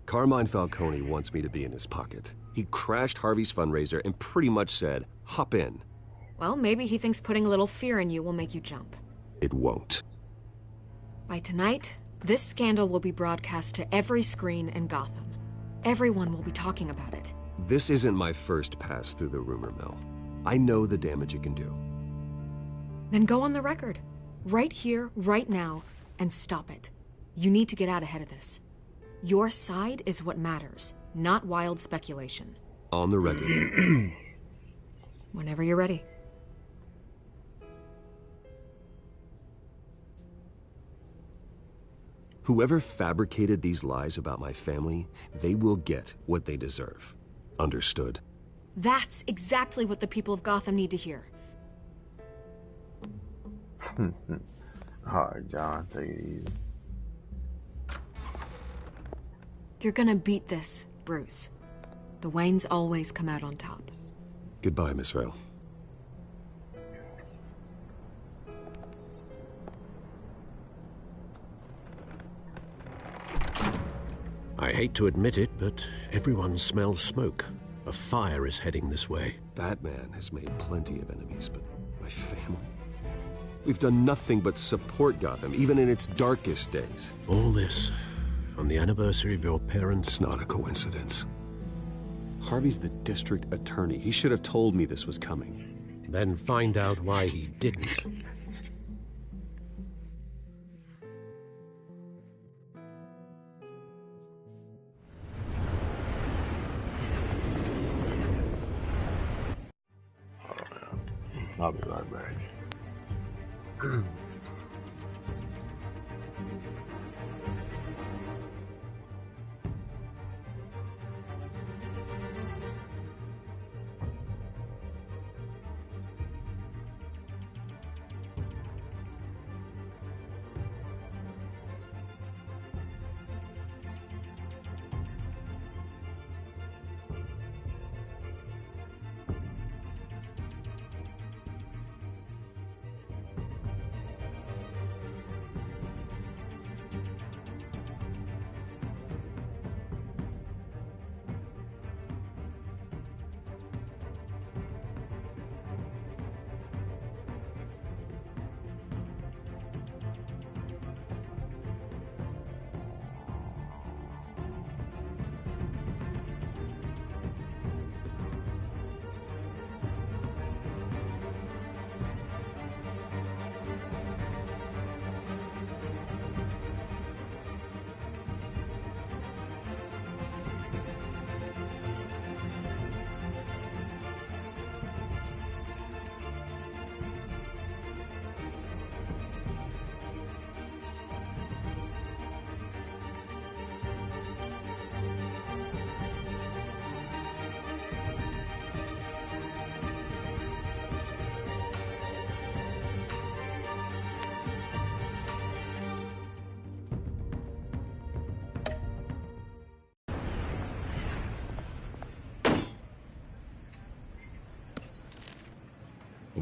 Carmine Falcone wants me to be in his pocket. He crashed Harvey's fundraiser and pretty much said, hop in. Well, maybe he thinks putting a little fear in you will make you jump. It won't. By tonight, this scandal will be broadcast to every screen in Gotham. Everyone will be talking about it. This isn't my first pass through the rumor mill. I know the damage it can do. Then go on the record. Right here, right now, and stop it. You need to get out ahead of this. Your side is what matters, not wild speculation. On the record. Whenever you're ready. Whoever fabricated these lies about my family, they will get what they deserve. Understood? That's exactly what the people of Gotham need to hear. Alright, John, take it easy. You're gonna beat this, Bruce. The Waynes always come out on top. Goodbye, Miss Vale. I hate to admit it, but everyone smells smoke. A fire is heading this way. Batman has made plenty of enemies, but my family? We've done nothing but support Gotham, even in its darkest days. All this on the anniversary of your parents'... It's not a coincidence. Harvey's the district attorney. He should have told me this was coming. Then find out why he didn't. I'll be right back.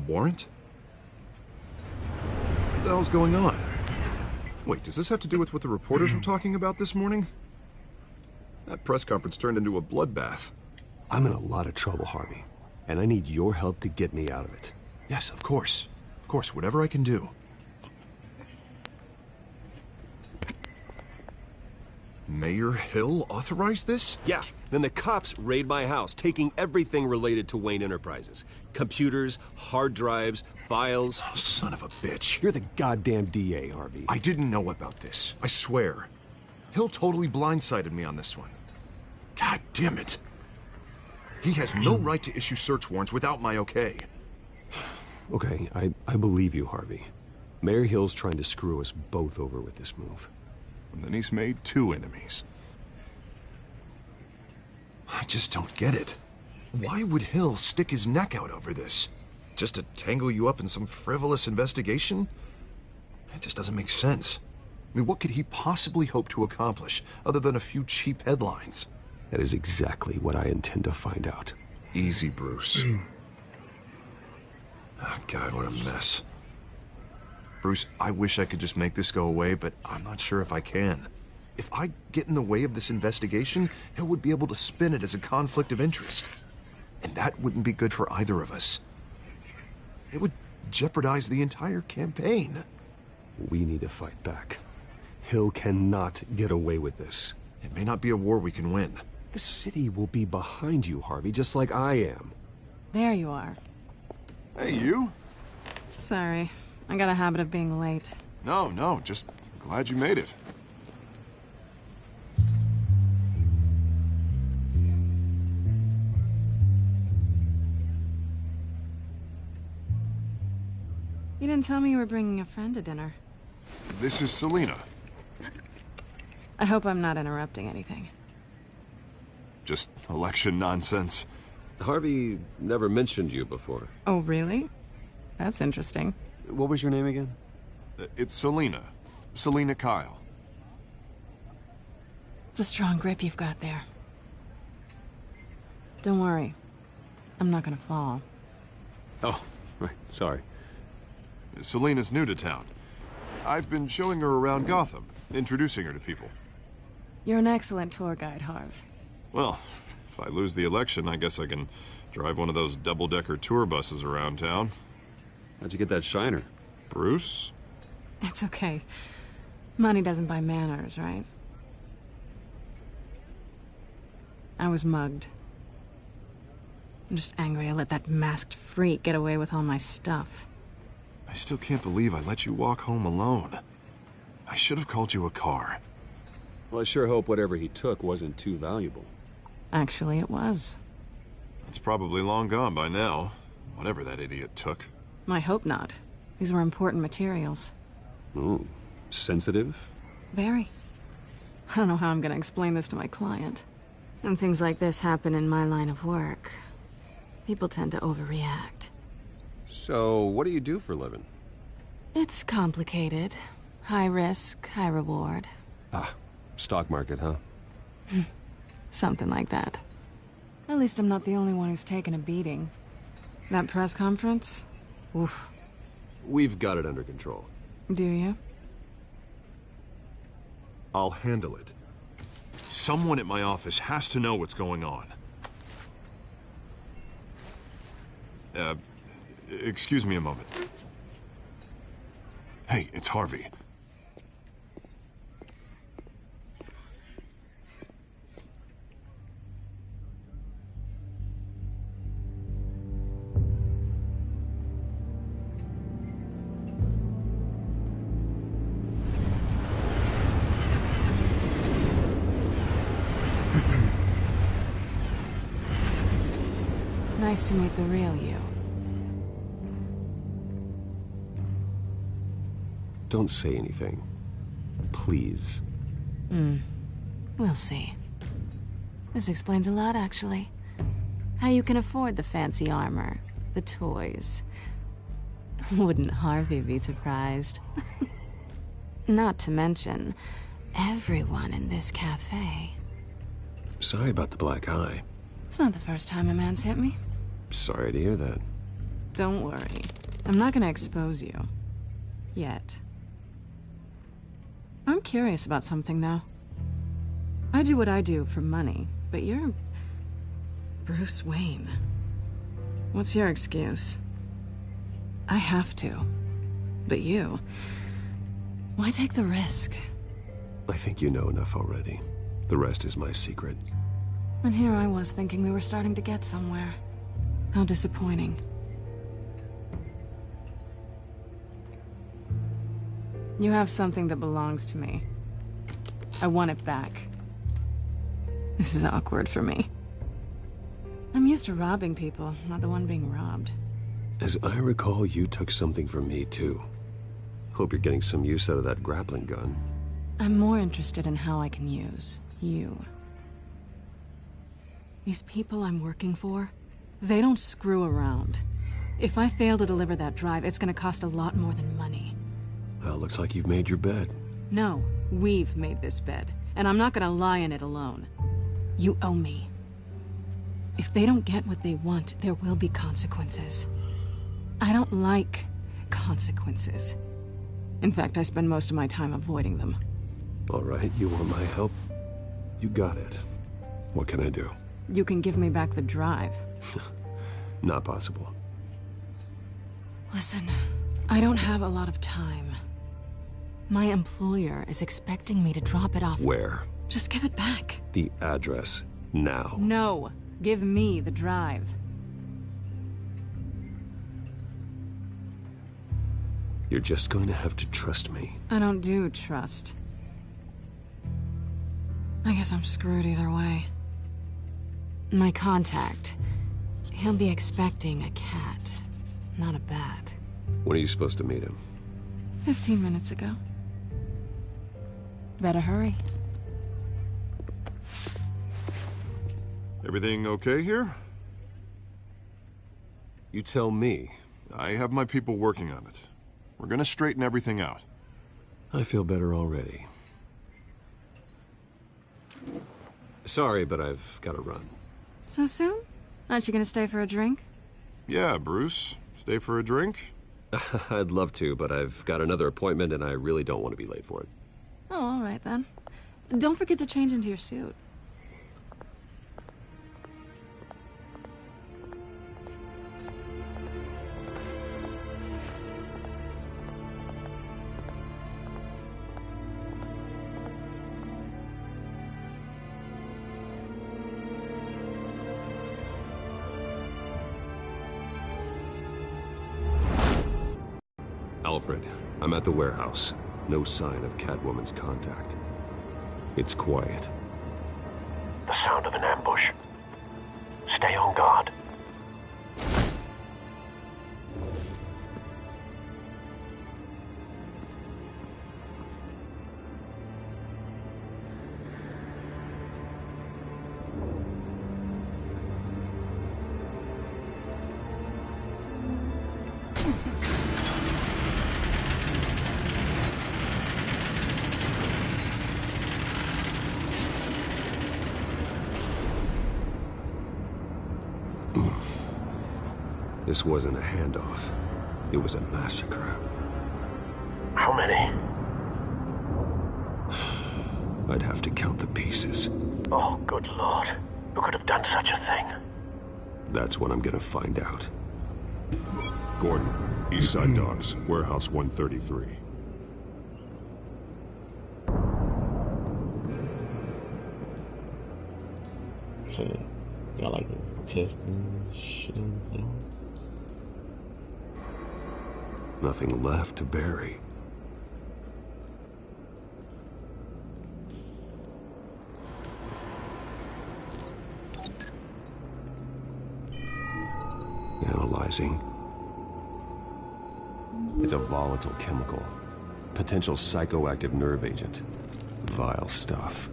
warrant? What the hell's going on? Wait, does this have to do with what the reporters were talking about this morning? That press conference turned into a bloodbath. I'm in a lot of trouble, Harvey, and I need your help to get me out of it. Yes, of course. Of course, whatever I can do. Mayor Hill authorized this? Yeah, then the cops raid my house, taking everything related to Wayne Enterprises. Computers, hard drives, files. Oh, son of a bitch. You're the goddamn DA, Harvey. I didn't know about this. I swear. Hill totally blindsided me on this one. God damn it. He has no right to issue search warrants without my okay. Okay, I believe you, Harvey. Mayor Hill's trying to screw us both over with this move. And then he's made 2 enemies. I just don't get it. Why would Hill stick his neck out over this? Just to tangle you up in some frivolous investigation? It just doesn't make sense. I mean, what could he possibly hope to accomplish other than a few cheap headlines? That is exactly what I intend to find out. Easy, Bruce. Oh, God, what a mess. Bruce, I wish I could just make this go away, but I'm not sure if I can. If I get in the way of this investigation, Hill would be able to spin it as a conflict of interest. And that wouldn't be good for either of us. It would jeopardize the entire campaign. We need to fight back. Hill cannot get away with this. It may not be a war we can win. The city will be behind you, Harvey, just like I am. There you are. Hey, you? Sorry. I got a habit of being late. No, just glad you made it. You didn't tell me you were bringing a friend to dinner. This is Selina. I hope I'm not interrupting anything. Just election nonsense. Harvey never mentioned you before. Oh, really? That's interesting. What was your name again? It's Selina. Selina Kyle. It's a strong grip you've got there. Don't worry. I'm not gonna fall. Oh, right. Sorry. Selina's new to town. I've been showing her around Gotham, introducing her to people. You're an excellent tour guide, Harv. Well, if I lose the election, I guess I can drive one of those double-decker tour buses around town. How'd you get that shiner? Bruce? It's okay. Money doesn't buy manners, right? I was mugged. I'm just angry I let that masked freak get away with all my stuff. I still can't believe I let you walk home alone. I should have called you a car. Well, I sure hope whatever he took wasn't too valuable. Actually, it was. It's probably long gone by now, whatever that idiot took. I hope not. These were important materials. Ooh, sensitive? Very. I don't know how I'm gonna explain this to my client. When things like this happen in my line of work, people tend to overreact. So, what do you do for a living? It's complicated. High risk, high reward. Ah, stock market, huh? Something like that. At least I'm not the only one who's taken a beating. That press conference? Oof. We've got it under control. Do you? I'll handle it. Someone at my office has to know what's going on. Excuse me a moment. Hey, it's Harvey. Nice to meet the real you. Don't say anything. Please. We'll see. This explains a lot, actually. How you can afford the fancy armor, the toys. Wouldn't Harvey be surprised? Not to mention, everyone in this cafe. Sorry about the black eye. It's not the first time a man's hit me. Sorry to hear that. Don't worry. I'm not gonna expose you. Yet. I'm curious about something, though. I do what I do for money, but you're... Bruce Wayne. What's your excuse? I have to. But you... Why take the risk? I think you know enough already. The rest is my secret. And here I was thinking we were starting to get somewhere. How disappointing. You have something that belongs to me. I want it back. This is awkward for me. I'm used to robbing people, not the one being robbed. As I recall, you took something from me, too. Hope you're getting some use out of that grappling gun. I'm more interested in how I can use you. These people I'm working for, they don't screw around. If I fail to deliver that drive, it's gonna cost a lot more than money. Well, looks like you've made your bed. No, we've made this bed, and I'm not gonna lie in it alone. You owe me. If they don't get what they want, there will be consequences. I don't like consequences. In fact, I spend most of my time avoiding them. All right, you want my help? You got it. What can I do? You can give me back the drive. Not possible. Listen, I don't have a lot of time. My employer is expecting me to drop it off. Where? Just give it back. The address, now. No, give me the drive. You're just going to have to trust me. I don't do trust. I guess I'm screwed either way. My contact, he'll be expecting a cat, not a bat. When are you supposed to meet him? 15 minutes ago. Better hurry. Everything okay here? You tell me. I have my people working on it. We're gonna straighten everything out. I feel better already. Sorry, but I've got to run. So soon? Aren't you gonna stay for a drink? Yeah, Bruce. Stay for a drink? I'd love to, but I've got another appointment and I really don't want to be late for it. Oh, all right then. Don't forget to change into your suit. Alfred, I'm at the warehouse. No sign of Catwoman's contact. It's quiet. The sound of an ambush. Stay on guard. This wasn't a handoff. It was a massacre. How many? I'd have to count the pieces. Oh, good Lord. Who could have done such a thing? That's what I'm gonna find out. Gordon, Eastside Docks, Warehouse 133. So, got like a testing shit. Nothing left to bury. Analyzing. It's a volatile chemical. Potential psychoactive nerve agent. Vile stuff.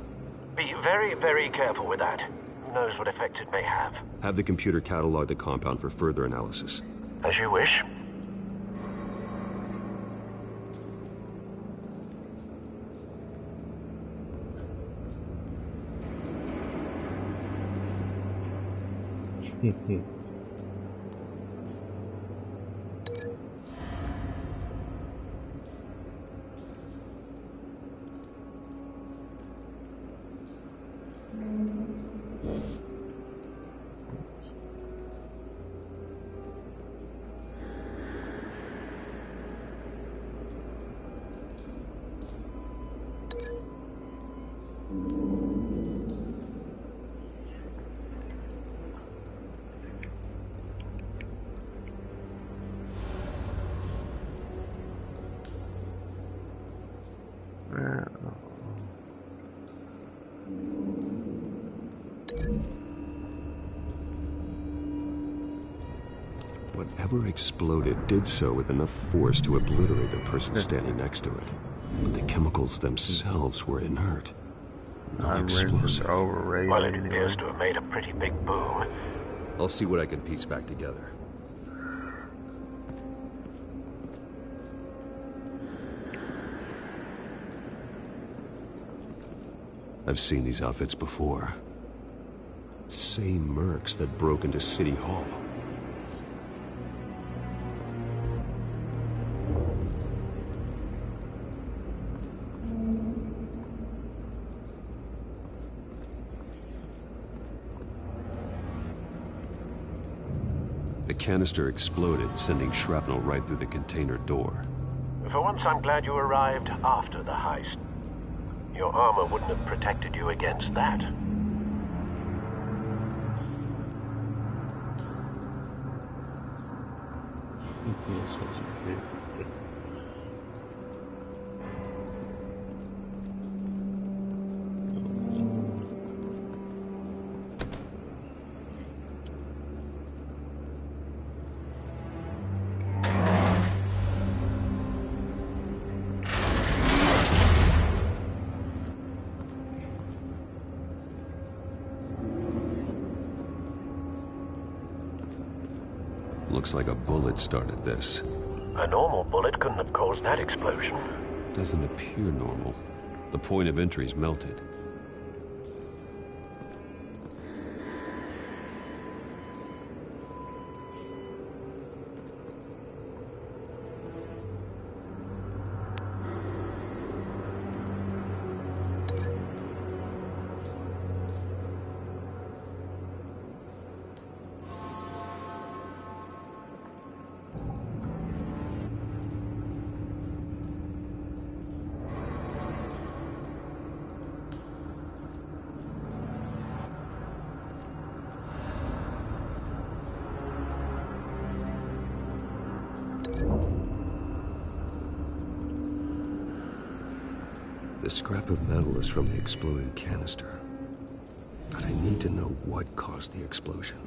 Be very, very careful with that. Who knows what effect it may have. Have the computer catalog the compound for further analysis. As you wish. Whatever exploded did so with enough force to obliterate the person standing next to it. But the chemicals themselves were inert. Not explosive. Well, it appears to have made a pretty big boom. I'll see what I can piece back together. I've seen these outfits before. Same mercs that broke into City Hall. The canister exploded, sending shrapnel right through the container door. For once, I'm glad you arrived after the heist. Your armor wouldn't have protected you against that. Looks like a bullet started this. A normal bullet couldn't have caused that explosion. Doesn't appear normal. The point of entry's melted. The scrap of metal is from the exploded canister. But I need to know what caused the explosion.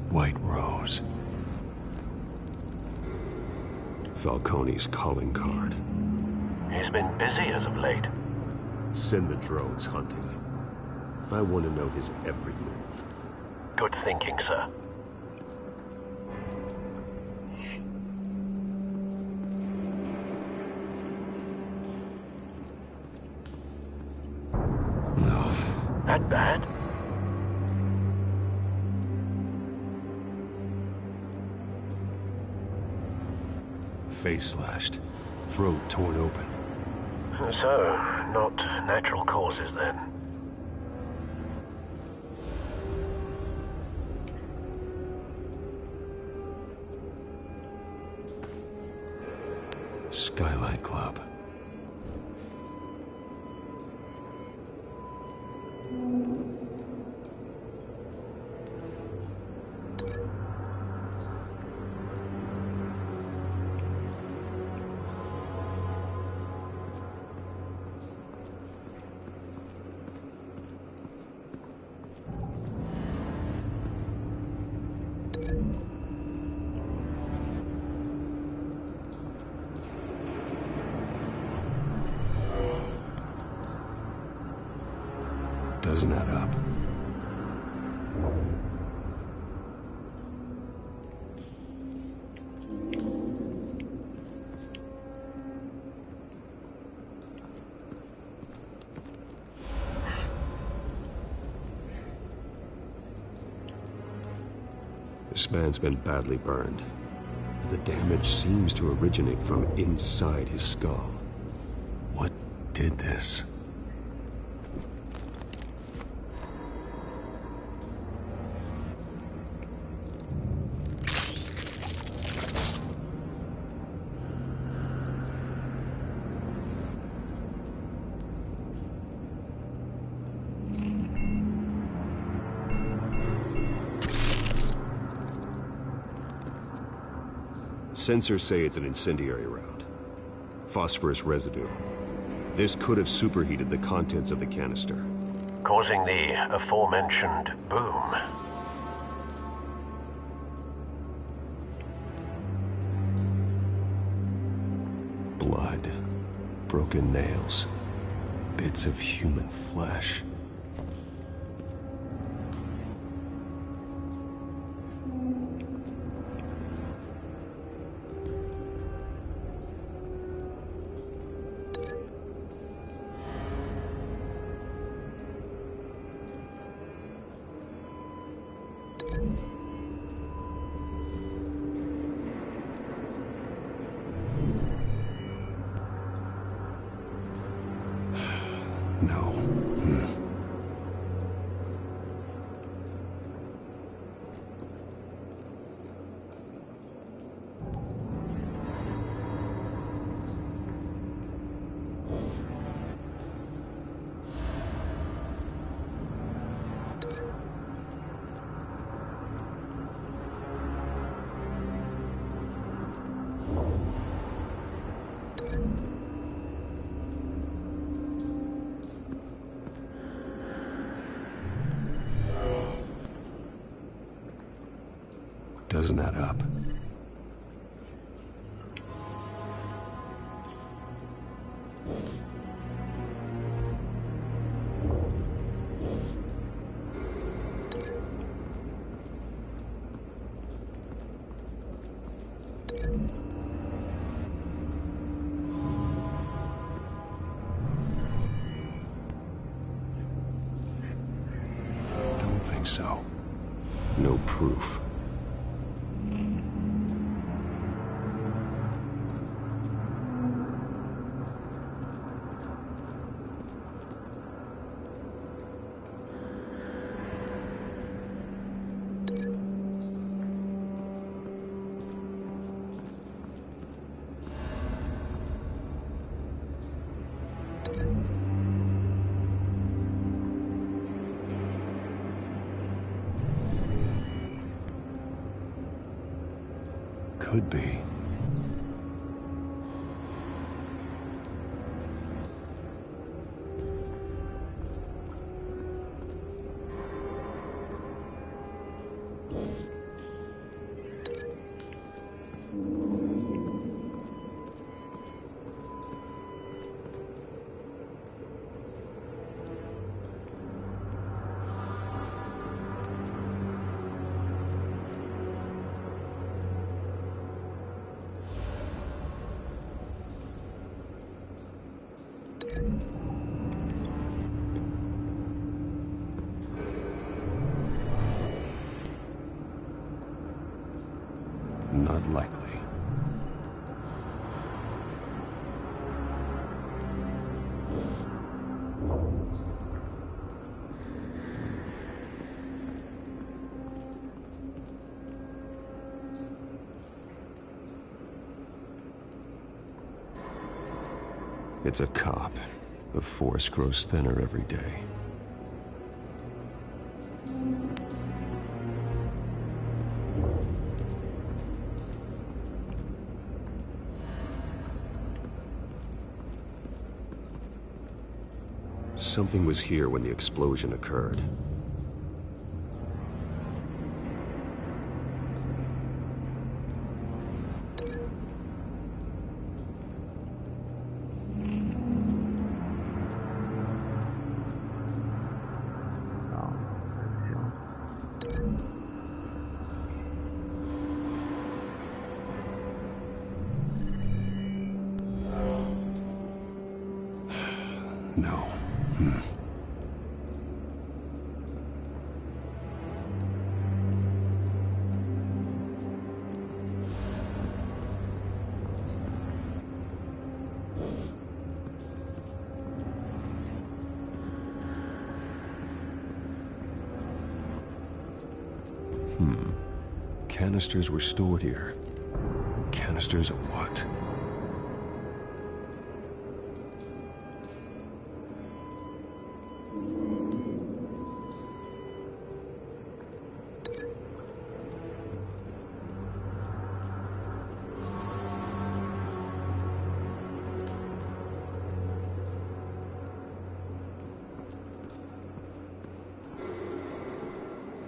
White Rose. Falcone's calling card. He's been busy as of late. Send the drones hunting. I want to know his every move. Good thinking, sir. No. That bad? Face slashed, throat torn open. So, not natural causes then. Skyline Club. Doesn't add up. This man's been badly burned. The damage seems to originate from inside his skull. What did this? Sensors say it's an incendiary round. Phosphorus residue. This could have superheated the contents of the canister, causing the aforementioned boom. Blood, broken nails, bits of human flesh. No. Doesn't add up. Don't think so. No proof. Could be. Not likely. It's a cop. The force grows thinner every day. Something was here when the explosion occurred. No. Canisters were stored here. Canisters of what?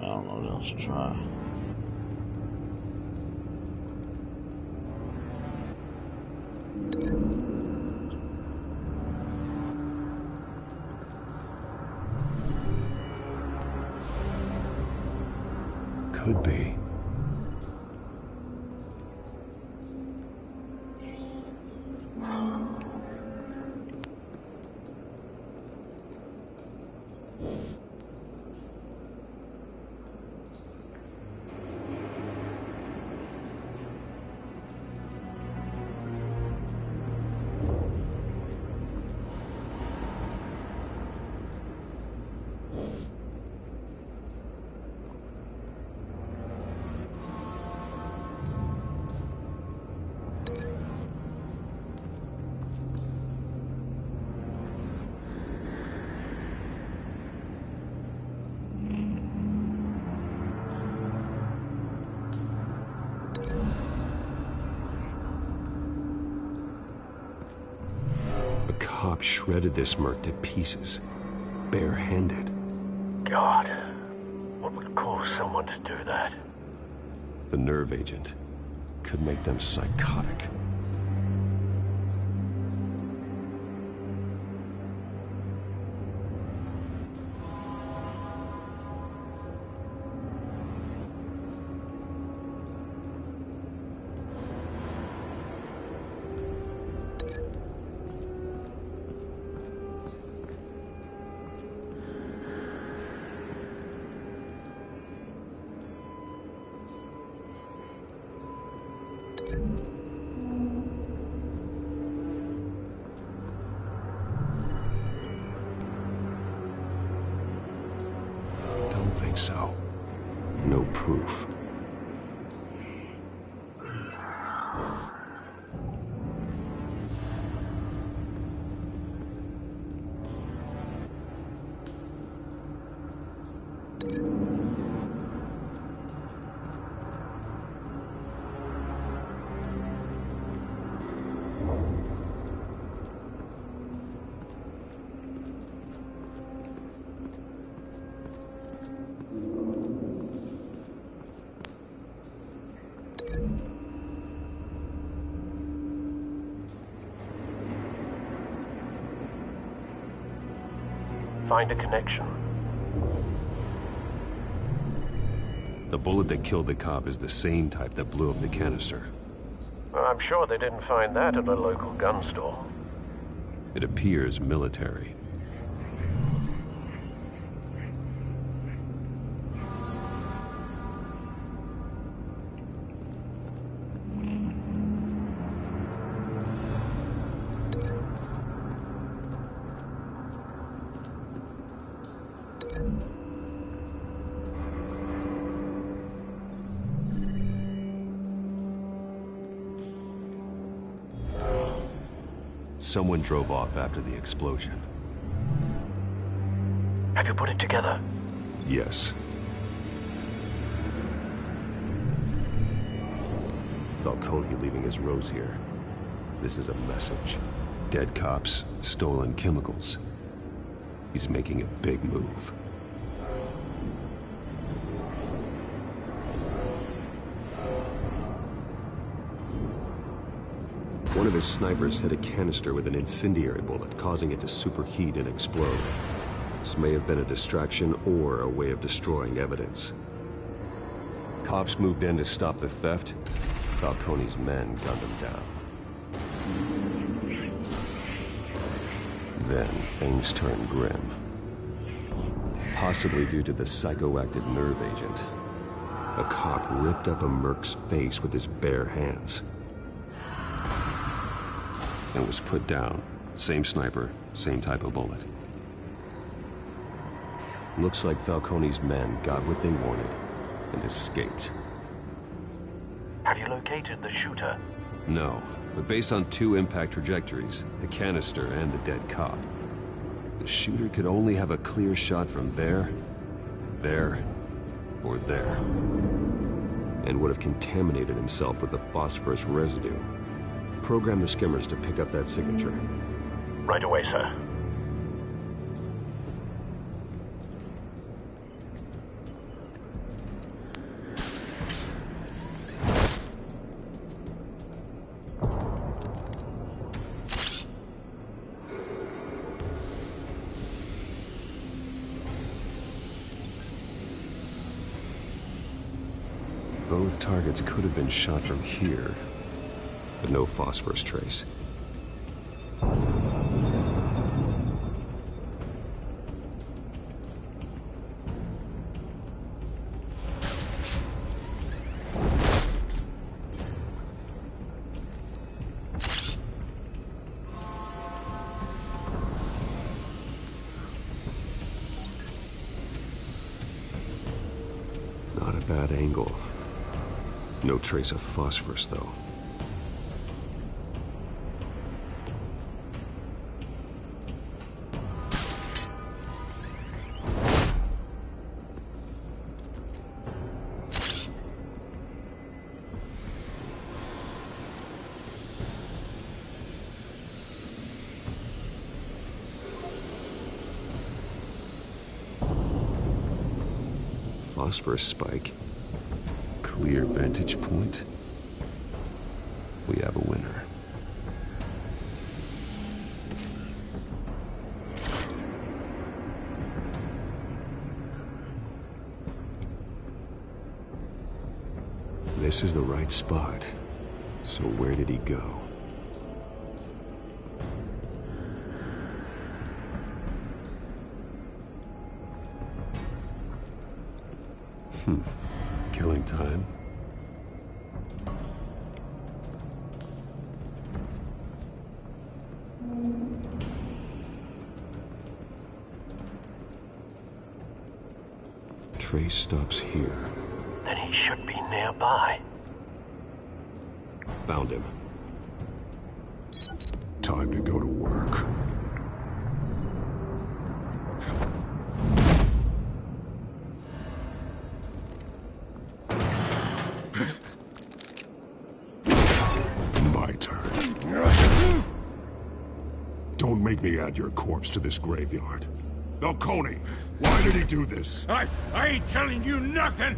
don't know what else to try. Could be. Shredded this merc to pieces, barehanded. God, what would cause someone to do that? The nerve agent could make them psychotic. Don't think so. No proof. Find a connection. The bullet that killed the cop is the same type that blew up the canister. I'm sure they didn't find that at a local gun store. It appears military. Someone drove off after the explosion. Have you put it together? Yes. Falcone leaving his rose here. This is a message. Dead cops, stolen chemicals. He's making a big move. One of his snipers hit a canister with an incendiary bullet, causing it to superheat and explode. This may have been a distraction or a way of destroying evidence. Cops moved in to stop the theft. Falcone's men gunned him down. Then things turned grim. Possibly due to the psychoactive nerve agent. A cop ripped up a merc's face with his bare hands. And was put down. Same sniper, same type of bullet. Looks like Falcone's men got what they wanted and escaped. Have you located the shooter? No, but based on two impact trajectories, the canister and the dead cop, the shooter could only have a clear shot from there, or there, and would have contaminated himself with the phosphorus residue. Program the skimmers to pick up that signature. Right away, sir. Both targets could have been shot from here, but no phosphorus trace. Not a bad angle. No trace of phosphorus, though. Phosphorus spike. Clear vantage point. We have a winner. This is the right spot. So where did he go? Killing time. Trace stops here. Then he should be nearby. Found him. Time to go to work. My turn. Don't make me add your corpse to this graveyard. Falcone, why did he do this? I ain't telling you nothing!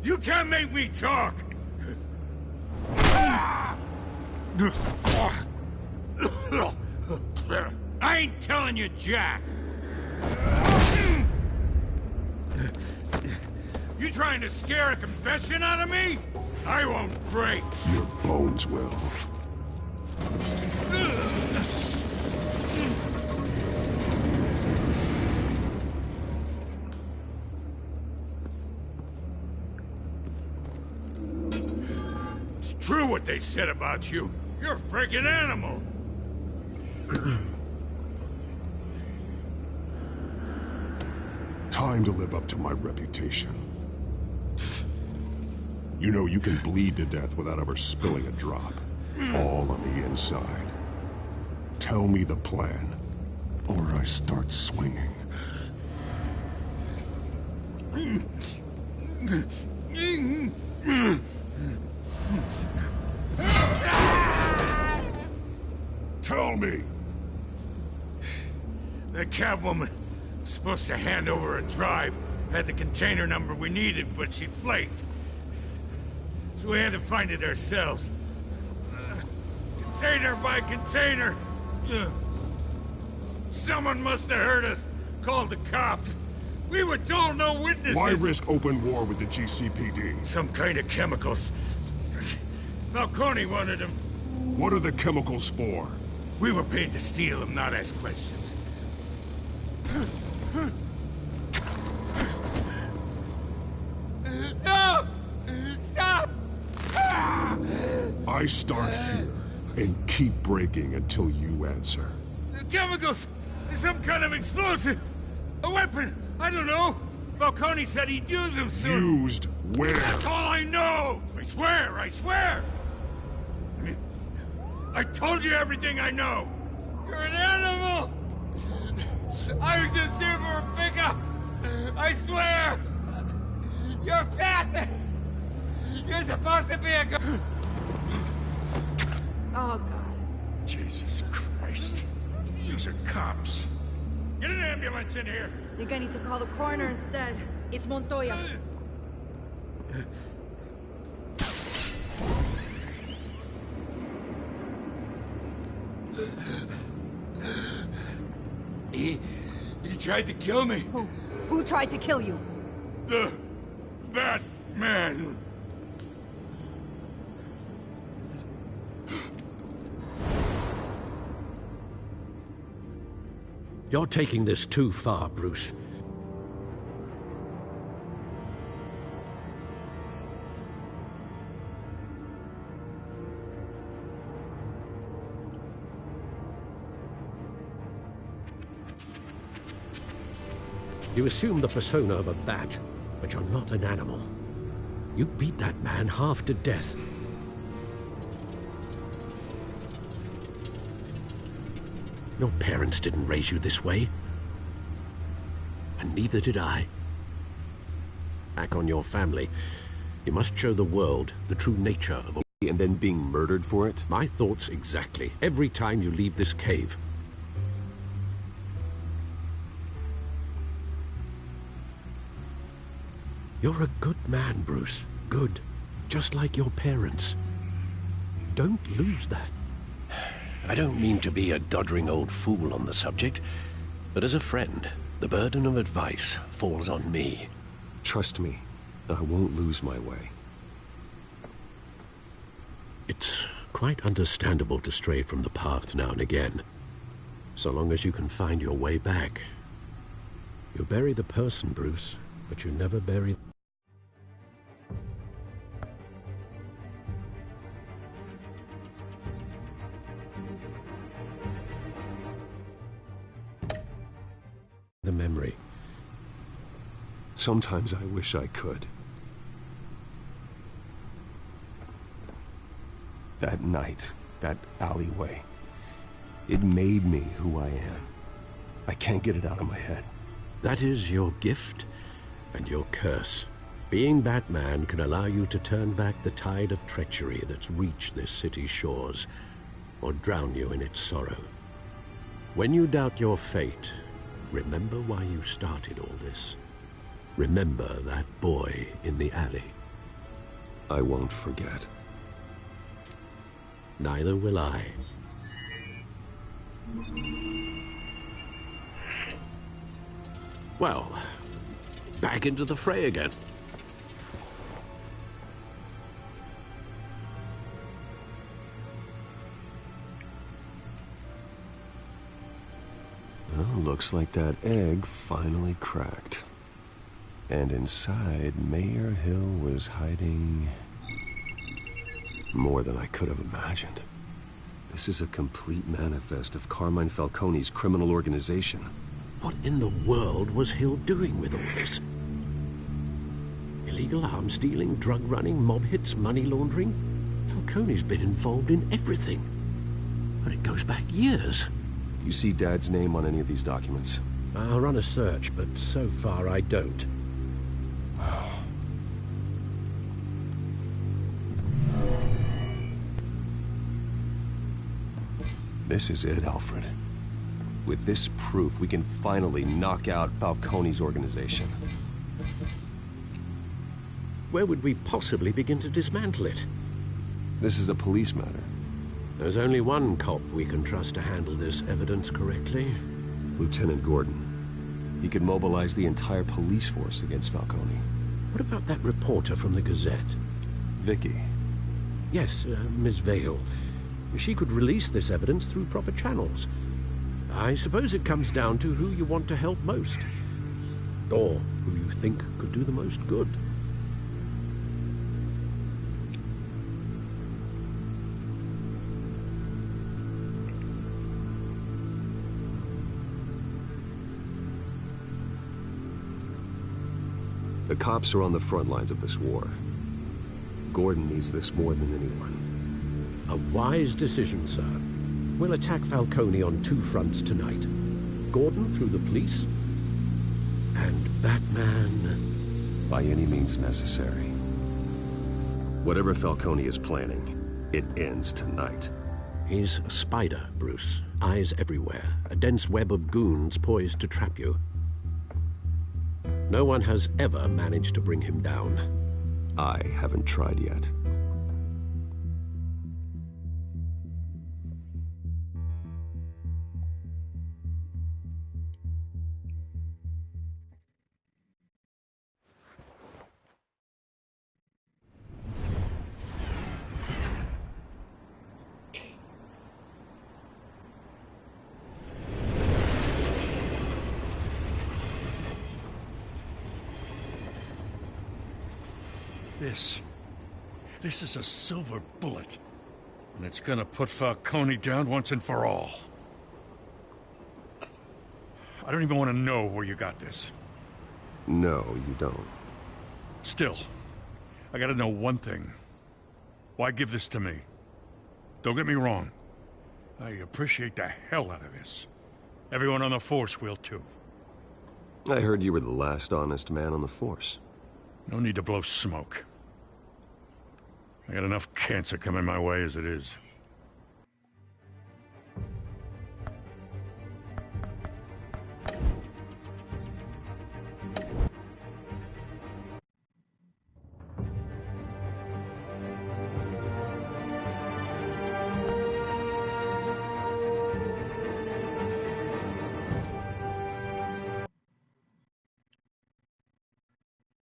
You can't make me talk! I ain't telling you jack! You trying to scare a confession out of me? I won't break! Your bones will. It's true what they said about you. You're a freaking animal! Time to live up to my reputation. You know you can bleed to death without ever spilling a drop. All on the inside. Tell me the plan, or I start swinging. Tell me! That Catwoman was supposed to hand over a drive. Had the container number we needed, but she flaked. So we had to find it ourselves. Container by container. Someone must have heard us. Called the cops. We were told no witnesses. Why risk open war with the GCPD? Some kind of chemicals. Falcone wanted them. What are the chemicals for? We were paid to steal them, not ask questions. No! Stop! I start here and keep breaking until you answer. The chemicals! Some kind of explosive! A weapon! I don't know! Falcone said he'd use them soon! Used where? That's all I know! I swear! I swear! I told you everything I know! You're an animal! I was just here for a pickup! I swear! You're fat! You're supposed to be a girl! Oh, God. Jesus Christ. These are cops. Get an ambulance in here! You're gonna need to call the coroner instead. It's Montoya. He tried to kill me. Who tried to kill you? The Batman! You're taking this too far, Bruce. You assume the persona of a bat, but you're not an animal. You beat that man half to death. Your parents didn't raise you this way. And neither did I. Back on your family, you must show the world the true nature of a... And then being murdered for it? My thoughts exactly. Every time you leave this cave. You're a good man, Bruce. Good. Just like your parents. Don't lose that. I don't mean to be a doddering old fool on the subject, but as a friend, the burden of advice falls on me. Trust me, I won't lose my way. It's quite understandable to stray from the path now and again, so long as you can find your way back. You bury the person, Bruce, but you never bury... the memory. Sometimes I wish I could. That night, that alleyway, it made me who I am. I can't get it out of my head. That is your gift and your curse. Being Batman can allow you to turn back the tide of treachery that's reached this city's shores, or drown you in its sorrow. When you doubt your fate, remember why you started all this. Remember that boy in the alley. I won't forget. Neither will I. Well, back into the fray again. Well, looks like that egg finally cracked. And inside, Mayor Hill was hiding... more than I could have imagined. This is a complete manifest of Carmine Falcone's criminal organization. What in the world was Hill doing with all this? Illegal arms dealing, drug running, mob hits, money laundering? Falcone's been involved in everything. And it goes back years. You see Dad's name on any of these documents? I'll run a search, but so far I don't. This is it, Alfred. With this proof, we can finally knock out Falcone's organization. Where would we possibly begin to dismantle it? This is a police matter. There's only one cop we can trust to handle this evidence correctly. Lieutenant Gordon. He could mobilize the entire police force against Falcone. What about that reporter from the Gazette? Vicky. Yes, Miss Vale. She could release this evidence through proper channels. I suppose it comes down to who you want to help most. Or who you think could do the most good. The cops are on the front lines of this war. Gordon needs this more than anyone. A wise decision, sir. We'll attack Falcone on two fronts tonight. Gordon through the police, and Batman... by any means necessary. Whatever Falcone is planning, it ends tonight. He's a spider, Bruce. Eyes everywhere. A dense web of goons poised to trap you. No one has ever managed to bring him down. I haven't tried yet. This is a silver bullet. And it's gonna put Falcone down once and for all. I don't even want to know where you got this. No, you don't. Still, I gotta know one thing. Why give this to me? Don't get me wrong. I appreciate the hell out of this. Everyone on the Force will too. I heard you were the last honest man on the Force. No need to blow smoke. I got enough cancer coming my way as it is.